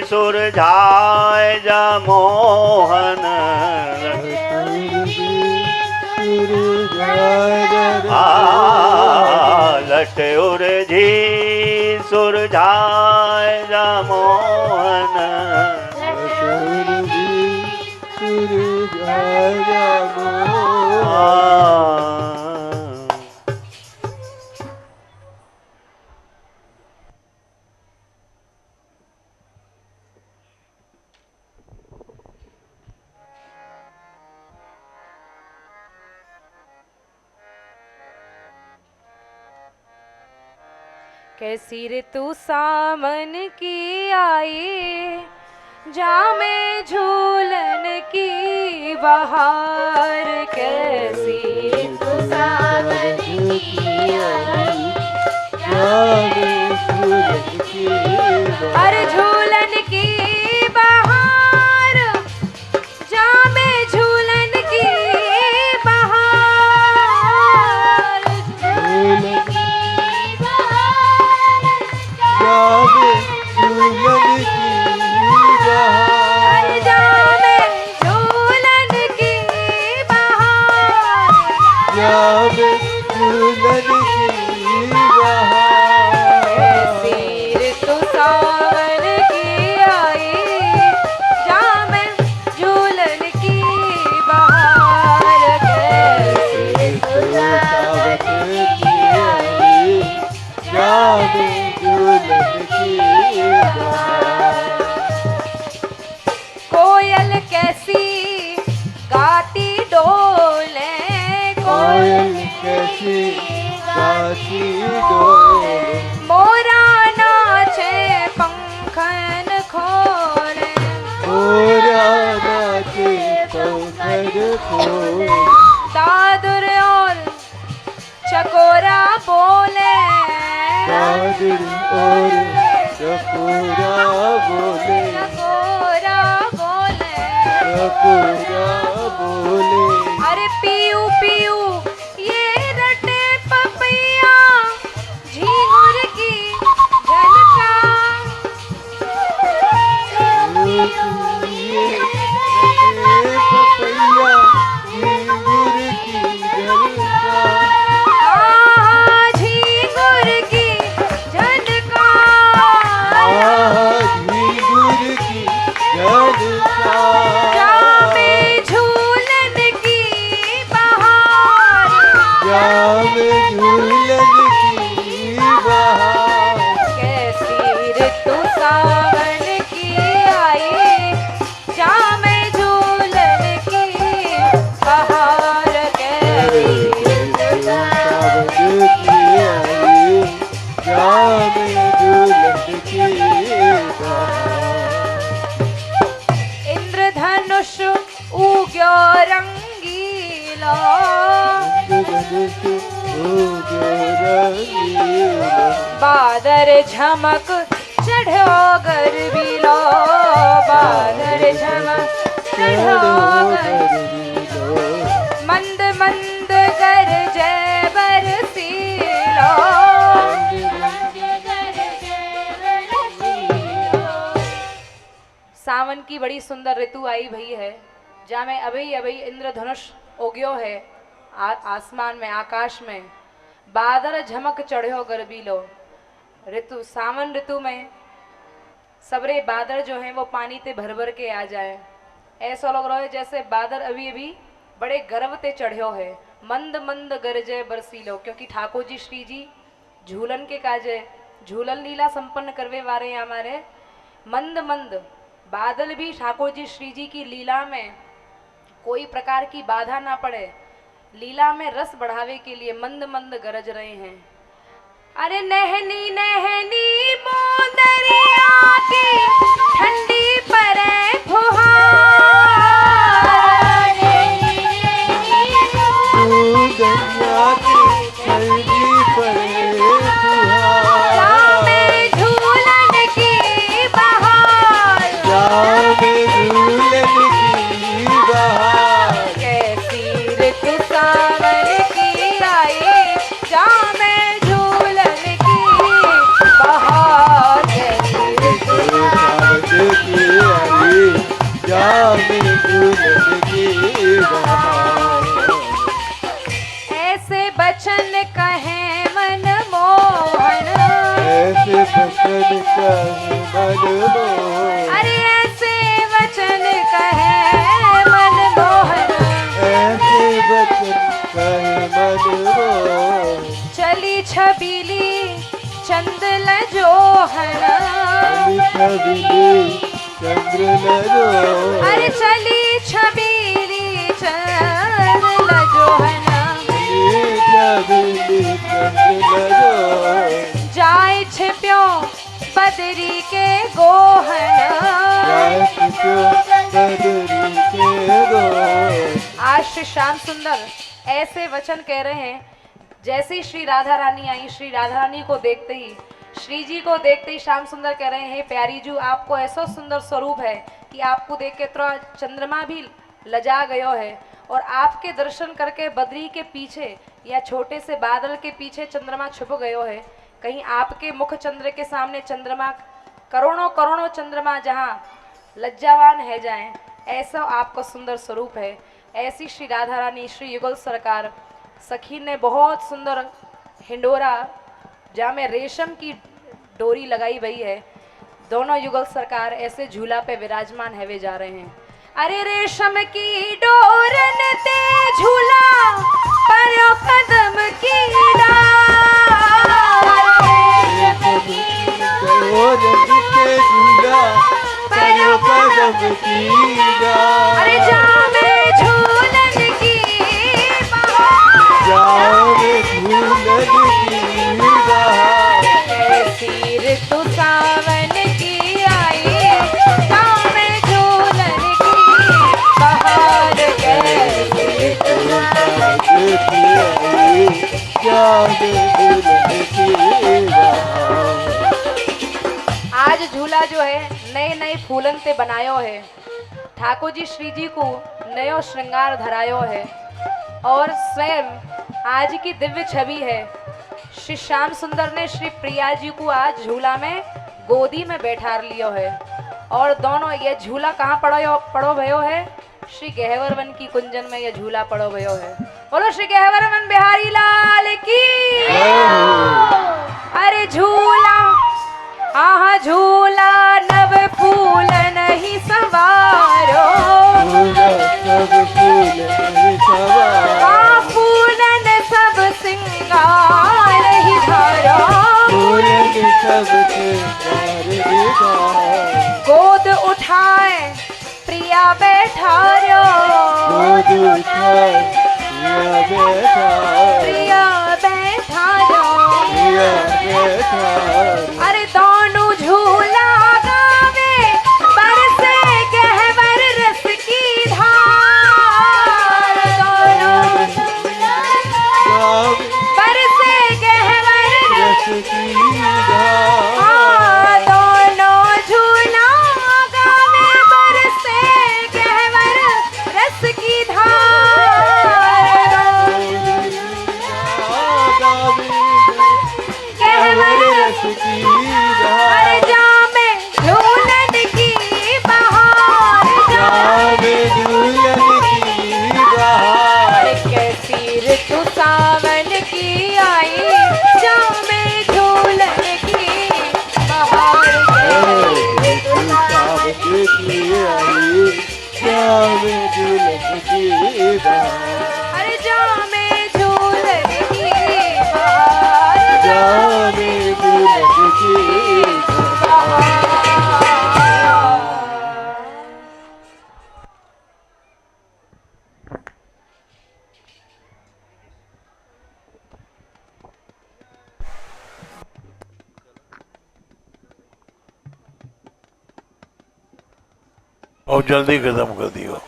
सुरझाए जा मोहन लट उर्झी सुरझाए जा मोहन कैसी ऋतु सावन की आई, जामे झूलन की बहार। कैसी ऋतु सावन की आई, जामे झूलन की बहार। अरे झूलन की बहार, जामे झूलन की बहार। झूलन की बहार, जामे झूलन की बहार। जामे झूलन की बहार, जामे झूलन की बहार। कैसी ऋतु सावन की आई, जामे झूलन की बहार। कैसी ऋतु सावन की आई, जामे झूलन की बहार। कोयल कैसी गाती डोले, कोयल कैसी गाती डोले। मोरा नाचे पंखन खोले, मोरा नाचे पंखन खोले। दादुर और चकोरा बोले, दादुर और चकोरा बोले। चकोरा बोले, चकोरा बोले। अरे पीऊ पीऊ ये रटे पपैया, झींगुर की झलका। ये रटे पपैया, झींगुर की झलका। झींगुर की झलका, झींगुर की झलका। जामे झूलन की बहार, जामे झूलन की बहार। कैसी ऋतु सावन की आई, जामे झूलन की बहार। कैसी ऋतु सावन की आई, जामे झूलन की बहार। इंद्रधनुष उग्यो रंगीला, बादर झमक चढ़ो गर्वीलो। बादर झमक चढ़ो गर्वीलो। मंद मंद गरजे बरसीलो। सावन की बड़ी सुंदर ऋतु आई भई है, जामे अभी अभी इंद्रधनुष उग्यो है आसमान में, आकाश में। बादल झमक चढ़ो गर्वीलो। ऋतु सावन ऋतु में सबरे बादल जो हैं वो पानी ते भर भर के आ जाए। ऐसा लग रहा है जैसे बादल अभी अभी बड़े गर्व ते चढ़ो है। मंद मंद गरजे बरसीलो, क्योंकि ठाकुर जी श्री जी झूलन के काजे झूलन लीला संपन्न करवे वाले हमारे। मंद मंद बादल भी ठाकुर जी श्री जी की लीला में कोई प्रकार की बाधा ना पड़े, लीला में रस बढ़ावे के लिए मंद मंद गरज रहे हैं। अरे नहनी नहनी मोदरिया की ठंडी परे फुहार। ऐसे बचन कहे मन मोहन, ऐसे बचन कहे मन मोहन, अरे ऐसे वचन कहे मन मोहन, ऐसे बचन कहे मन मोहन, चली छबीली चंद लजोहन, छबीली चंद्र लजो, अरे चली छबीली चंद लजोहन, छबीली चंद्र लजो, जाय छिप्यो बदरी के गोहन, आज श्री श्याम सुंदर ऐसे वचन कह रहे हैं जैसे ही श्री राधा रानी आई, श्री राधा रानी को देखते ही, श्री जी को देखते ही श्याम सुंदर कह रहे हैं प्यारी जू आपको ऐसा सुंदर स्वरूप है कि आपको देख के तो चंद्रमा भी लजा गयो है, और आपके दर्शन करके बद्री के पीछे या छोटे से बादल के पीछे चंद्रमा छुप गयो है। कहीं आपके मुख चंद्र के सामने चंद्रमा करोड़ों करोड़ों चंद्रमा जहाँ लज्जावान है जाएं, ऐसा आपका सुंदर स्वरूप है। ऐसी श्री राधा रानी श्री युगल सरकार सखी ने बहुत सुंदर हिंडोरा जहाँ में रेशम की डोरी लगाई हुई है, दोनों युगल सरकार ऐसे झूला पे विराजमान है वे जा रहे हैं। अरे रेशम की डोरन ते झूला पर कदम की डार, अरे जामे झूलन की सिर तू सावन की आई, जामे झूलन की बहार आज झूला जो है नए नए फूलन से बनायो है। ठाकुर जी श्री जी को नयो श्रृंगार धरायो है और स्वयं आज की दिव्य छवि है। श्री श्याम सुंदर ने श्री प्रिया जी को आज झूला में गोदी में बैठार लियो है, और दोनों ये झूला कहाँ पड़ो भयो है, श्री गहवर वन की कुंजन में यह झूला पड़ो भयो है। बोलो श्री गहवर वन बिहारी लाल की। अरे झूला आहा झूला नव फूल नहीं सवारो, फूलन सब सिंगार ही धारो, गोद उठाए प्रिया बैठारो, प्रिया बैठारो, अरे दोनों झूला गावे बरसे गहवर रस की धार, दोनों बरसे गहवर रस की धार, दोनों झूला गावे बरसे गहवर रस की धार, गहवर रस की धार, जामे झूलन की बहार, जामे झूलन की बहार, कैसी ऋतु सावन की आई, जामे झूलन की बहार, ऋतु सावन की आई, जामे झूलन की बहार, अरे जामे झूलन की बहार, जामे झूलन की बहार। और जल्दी खत्म कर दियो।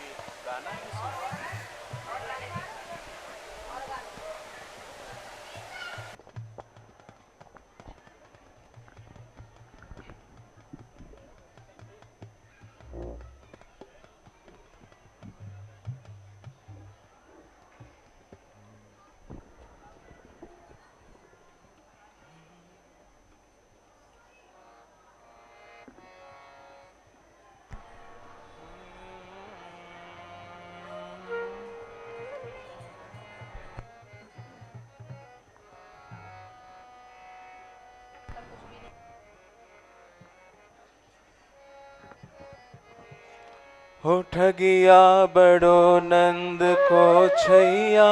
हो ठगिया बड़ो नंद को छैया,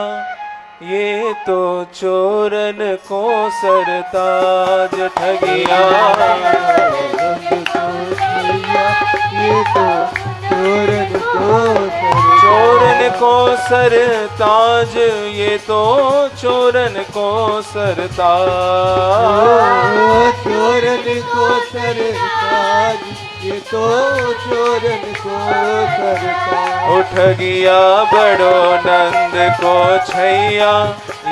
ये तो चोरन को सरताज ठगिया। ये तो चोरन को सरताज, ये तो चोरन को सरताज। चोरन को सरताज, ये तो चोरन को सरताज। उठ गया बड़ो नंद को छैया,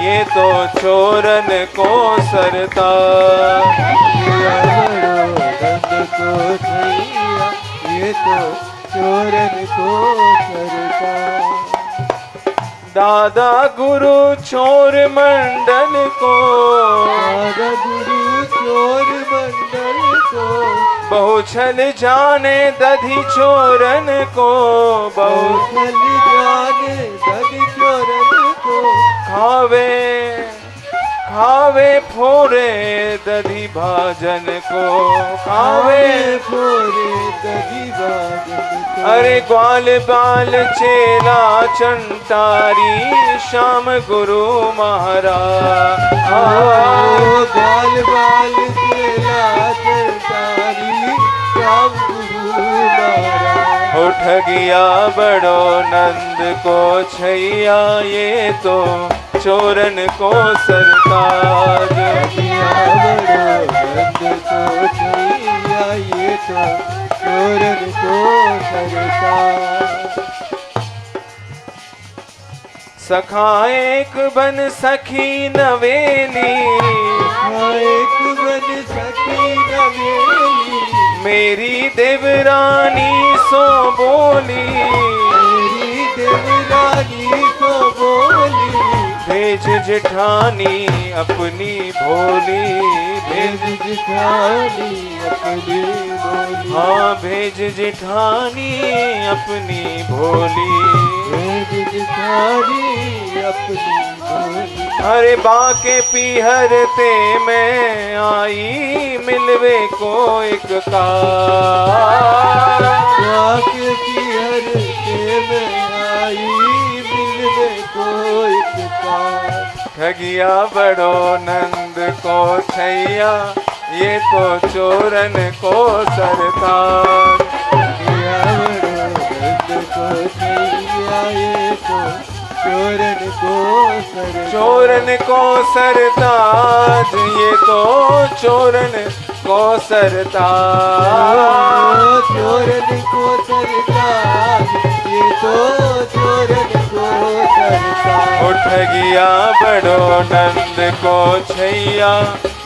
ये तो चोरन को सरताज। नंद को छैया, ये तो चोरन को सरताज। दादा गुरु चोर मंडल को, दादा गुरु चोर मंडल को, बहु छल जाने दधी चोरन को, बहु छल जाने दधी चोरन को। खावे खावे फोरे दधी भाजन को, खावे फोरे दधी भाजन को। अरे ग्वाल बाल चेला चंटारी, श्याम गुरु महाराज। ग्वाल बाल चेला चंटारी, श्याम गुरु महाराज। उठ गया बड़ो नंद को छैया, ये तो चोरन को सरताज। नंद को छैया, ये तो चोरन को सरताज। सखा एक बन सखी नवेली, एक बन सखी नवेली, मेरी देवरानी सो बोली, मेरी देवरानी सो बोली। भेज जेठानी अपनी भोली, भेज जेठानी अपनी भोली। हाँ भेज जेठानी अपनी भोली, भेज जेठानी अपनी भोली। अरे बाके पीहर ते मैं आई, मिलवे को एक कार। बाके पीहर ते मैं आई, मिलवे को एक कार। ठगिया बड़ो नंद को छैया, ये तो चोरन को सरताज। ठगिया बड़ो नंद को छैया, ये तो चोरन को सरताज। चोरन को सरताज, ये तो चोरन को सरताज। चोरन को सरताज, ये तो चोरन को सरताज। उठ गया बड़ो नंद को छैया,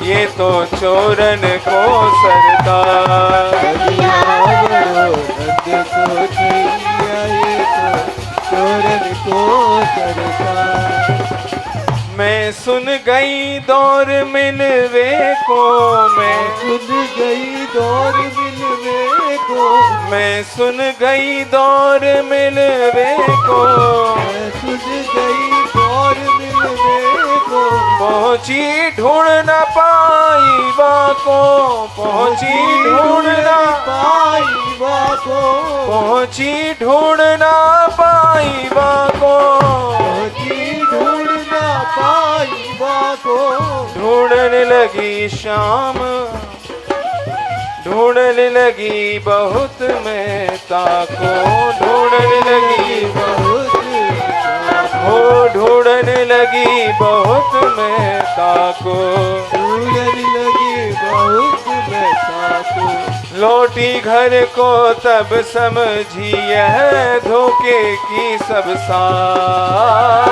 ये तो चोरन को सरताज। ठगिया बड़ो नंद को छैया, ये तो चोरन को सरताज। मैं सुन गई दौर मिलवे को, मैं सुन गई दौर मिलवे को, मैं सुन गई दौर मिलवे को, मैं सुन गई दौर मिलवे को। पहुंची ढूंढ न पाई बाको, पहुंची ढूंढ न पाई बाको, पहुंची ढूंढ न पाई बाको, पहुंची ढूंढ ना पाई बाको। ढूंढने लगी शाम, ढूंढने लगी बहुत मैं ताको, ढूंढने लगी बहुत हो, ढूंढने लगी बहुत मैं ताको, ढूंढने लगी बहुत मैं ताको। लौटी घर को तब समझी यह धोखे की सब साज।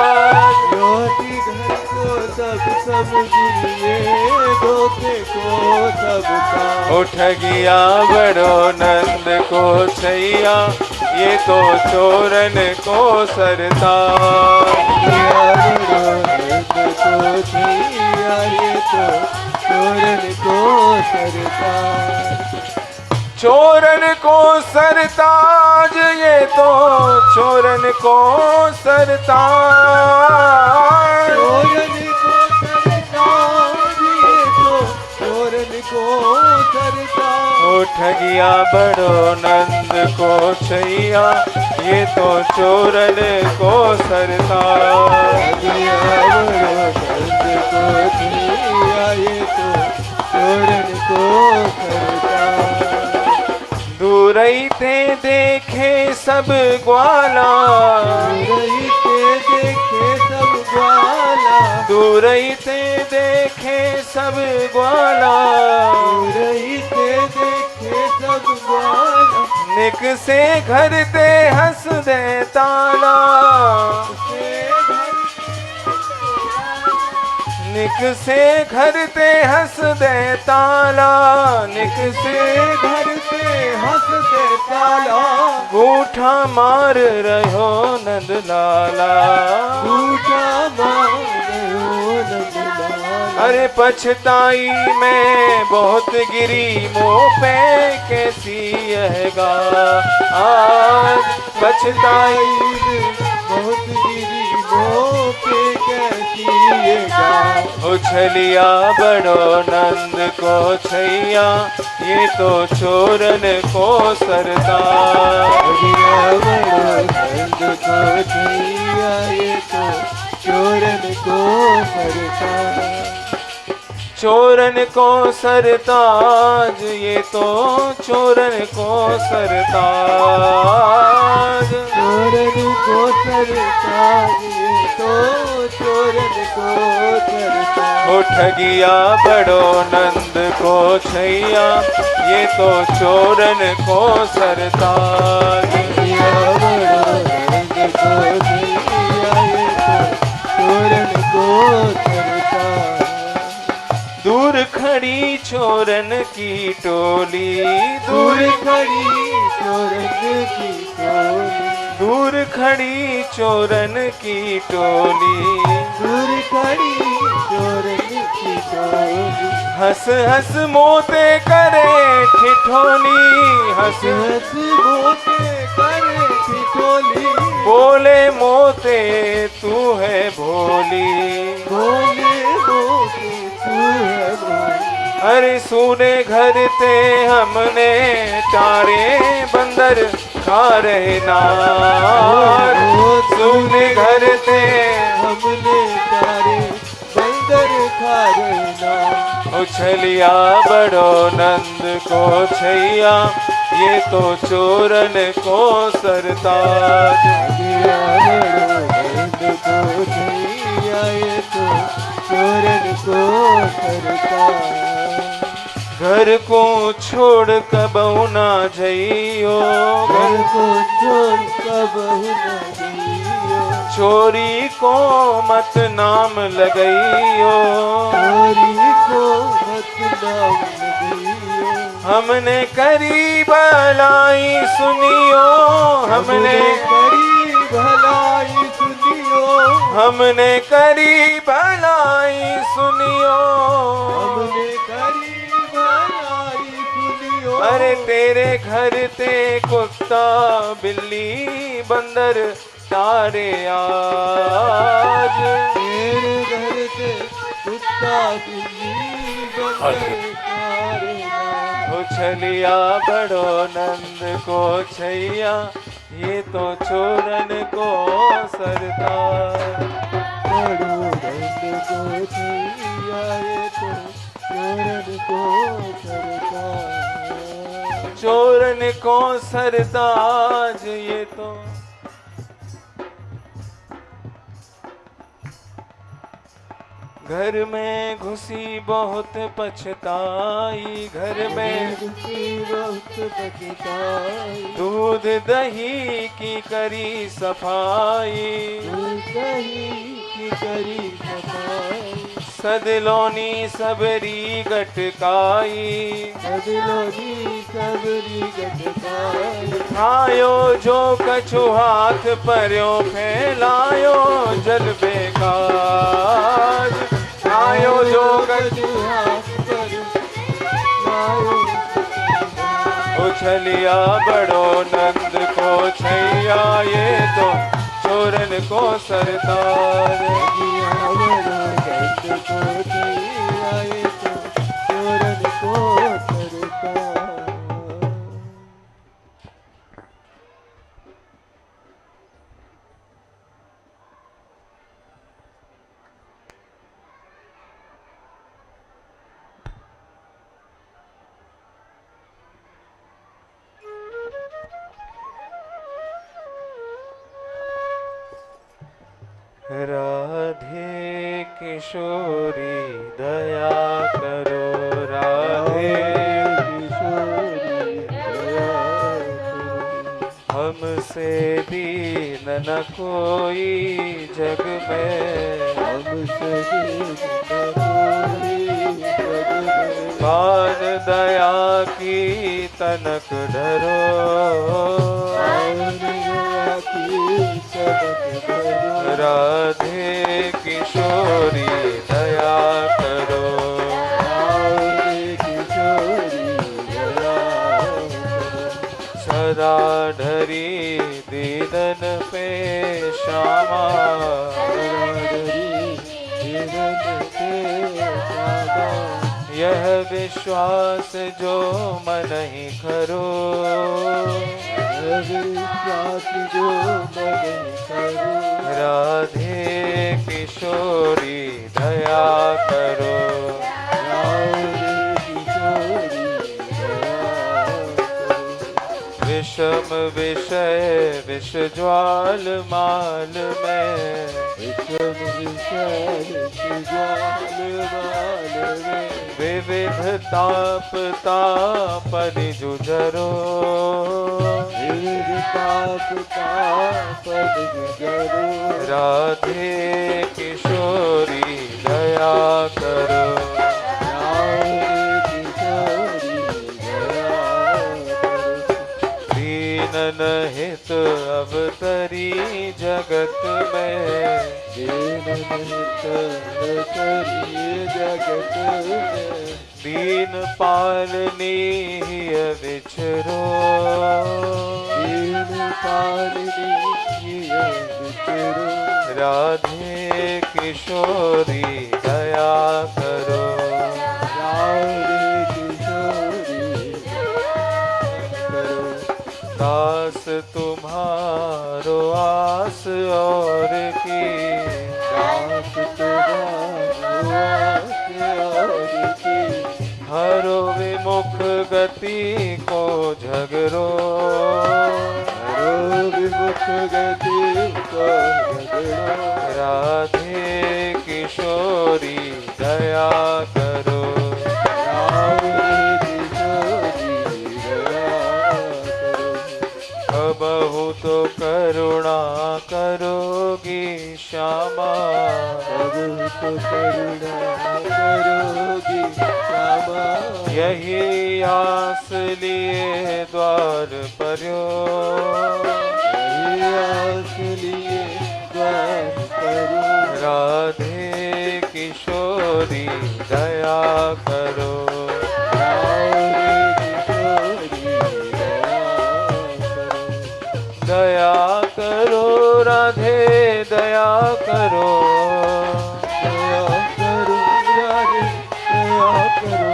लौटी घर को तब समझिए, धोखे को सब साज। उठ गया बड़ो नंद को छैया, ये तो चोरन को सरताज। को छैया, ये तो चोरन को सरताज। चोरन को सरताज, ये तो चोरन को सरताज। चोरन को सरताज, ये तो चोरन को सरताज। उठ गया बड़ो नंद नंद को छैया, ये तो चोरन को सरता। दिया बड़ो नंद को छैया, ये तो चोरन को सरता। दूरई ते देखे सब ग्वाला, दूरई ते देखे सब ग्वाला, दूरई ते देखे सब ग्वाला, दूरई ते देखे सब ग्वाला। निक से घर ते हंस दे ताला, निक से घर ते हंस दे ताला, निक से घर से हंस दे ताला। गूठा मार रहो नंद लाला, झूठा मार रहो नंद लाला। अरे पछताई मैं बहुत गिरी मुँह पे कैसी यह गा, आज पछताई बहुत गिरी मोह पे कैसी ये गा। उछलिया बड़ो नंद को छैया, ये तो चोरन को सरता। दिया बड़ो नंद को छैया, ये तो चोरन को सरता। चोरन को सरताज, ये तो चोरन को सरताज। चोरन को सरता, ये तो चोरन को सरता। हो ठगिया बड़ो नंद को छैया, ये तो चोरन को सरताज। दिया बड़ो नंद को छैया, ये तो चोरन को सरता। दूर खड़ी चोरन की टोली, दूर खड़ी चोरन की टोली, दूर खड़ी चोरन की टोली। दूर खड़ी चोरन की टोली। हंस हंस मोते करे ठिठोली, हंस हंस मोते करे ठिठोली। बोले मोते तू है भोली, बोले मोते तू है भोली। अरे सुने घर ते हमने चारे बंदर खा रहे नार, सुने घर ते हमने तारे बंदर खा रहे ना। उछलिया बड़ो नंद को छैया, ये तो चोरन को सरताज। दिया बड़ो नंद को छैया, ये तो चोरन को सरता। घर को छोड़ कबहू ना जइयो, घर को छोड़ कबहू न जइयो। चोरी को मत नाम लगइयो, चोरी को मत नाम लगइयो। हमने करी भलाई सुनियो, हमने करी भलाई सुनियो। हमने करी भलाई सुनियो। हमने करी भलाई सुनियो। अरे तेरे घर ते कुत्ता बिल्ली बंदर तारे आज, तेरे घर से कुत्ता बिल्ली बंदर तारे ना। उछलिया बड़ो नंद को छैया, ये तो चोरन को सरता। बड़ो नंद को छैया, ये तो चोरन को सरता। चोरन को सरताज, ये तो घर में घुसी बहुत पछताई, घर में घुसी बहुत पछताई। दूध दही की करी सफाई, दही की करी सफाई। सदलोनी सबरी गटकाई, सदलोनी सबरी गटकाई। खायो जो कछु हाथ पर्यो फैलायो जल बेकाज, खायो जो कछु हाथ पर लायो। उछलिया बड़ो नंद को छैया, ये तो चोरन को सरताज। दिया बड़ो नंद को छैया, ये तो चोरन को सरता। राधे किशोरी दया करो, राधे किशोरी दया करो। हमसे दीन न कोई जग में, हमसे दीन न कोई जग में। मान दया की तनक डरो, मान दया की तनक डरो। राधे किशोरी दया करो, राधे किशोरी दया करो। सदा ढरी दीदन पे श्यामा, यह विश्वास जो मन ही खरो, विश्वास जो मन करो। राधे किशोरी दया करो, राधे किशोरी दया करो। विषम विषय विष ज्वाल माल में, विषम विषय ज्वाल माल में। विविध ताप तापनि जुझरो, विविध ताप तापनि जुझरो। राधे किशोरी दया करो, राधे किशोरी दया करो। दीनन हित अवतरी जगत में, दीन हित अवतरी जगत में। दीन पालनी विचरो, दीन पालनी विचरो। राधे किशोरी दया करो, राधे किशोरी करो। दास तुम्हारो आस और की, दास तुम्हारो आस और की। हरो विमुख गति को झगरो, हरो विमुख गति को झगरो। राधे किशोरी दया करो, राधे किशोरी दया करो। अबहु तो करुणा करोगी श्यामा, अब तो करुणा करोगी श्यामा। यही आस लिए द्वार पर्यो, यही आस लिए द्वार करो। राधे किशोरी दया करो, राधे किशोरी दया करो। दया करो राधे दया करो, दया करो राधे दया करो।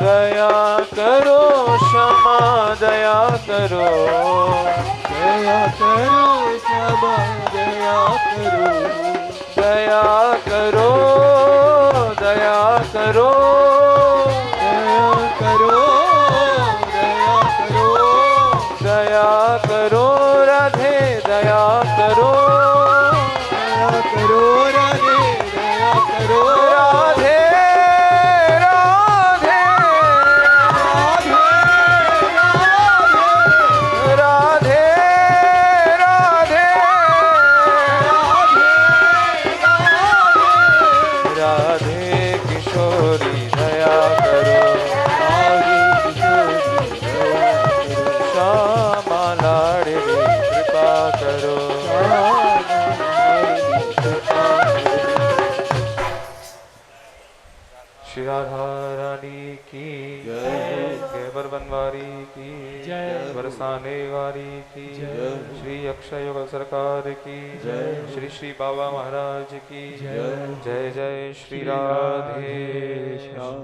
दया करो क्षमा दया करो, दया करो क्षमा दया करो। दया करो दया करो, दया करो दया करो। दया करो राधे दया करो, दया करो राधे दया करो। राधे राधे राधे राधे राधे किशोरी दया करो, श्यामा लाडली कृपा करो। श्री राधा रानी की गैबर बनवारी की बरसाने वाली की, श्री अक्षय युगल सरकार की, श्री श्री बाबा महाराज की जय। जय श्री राधे श्याम।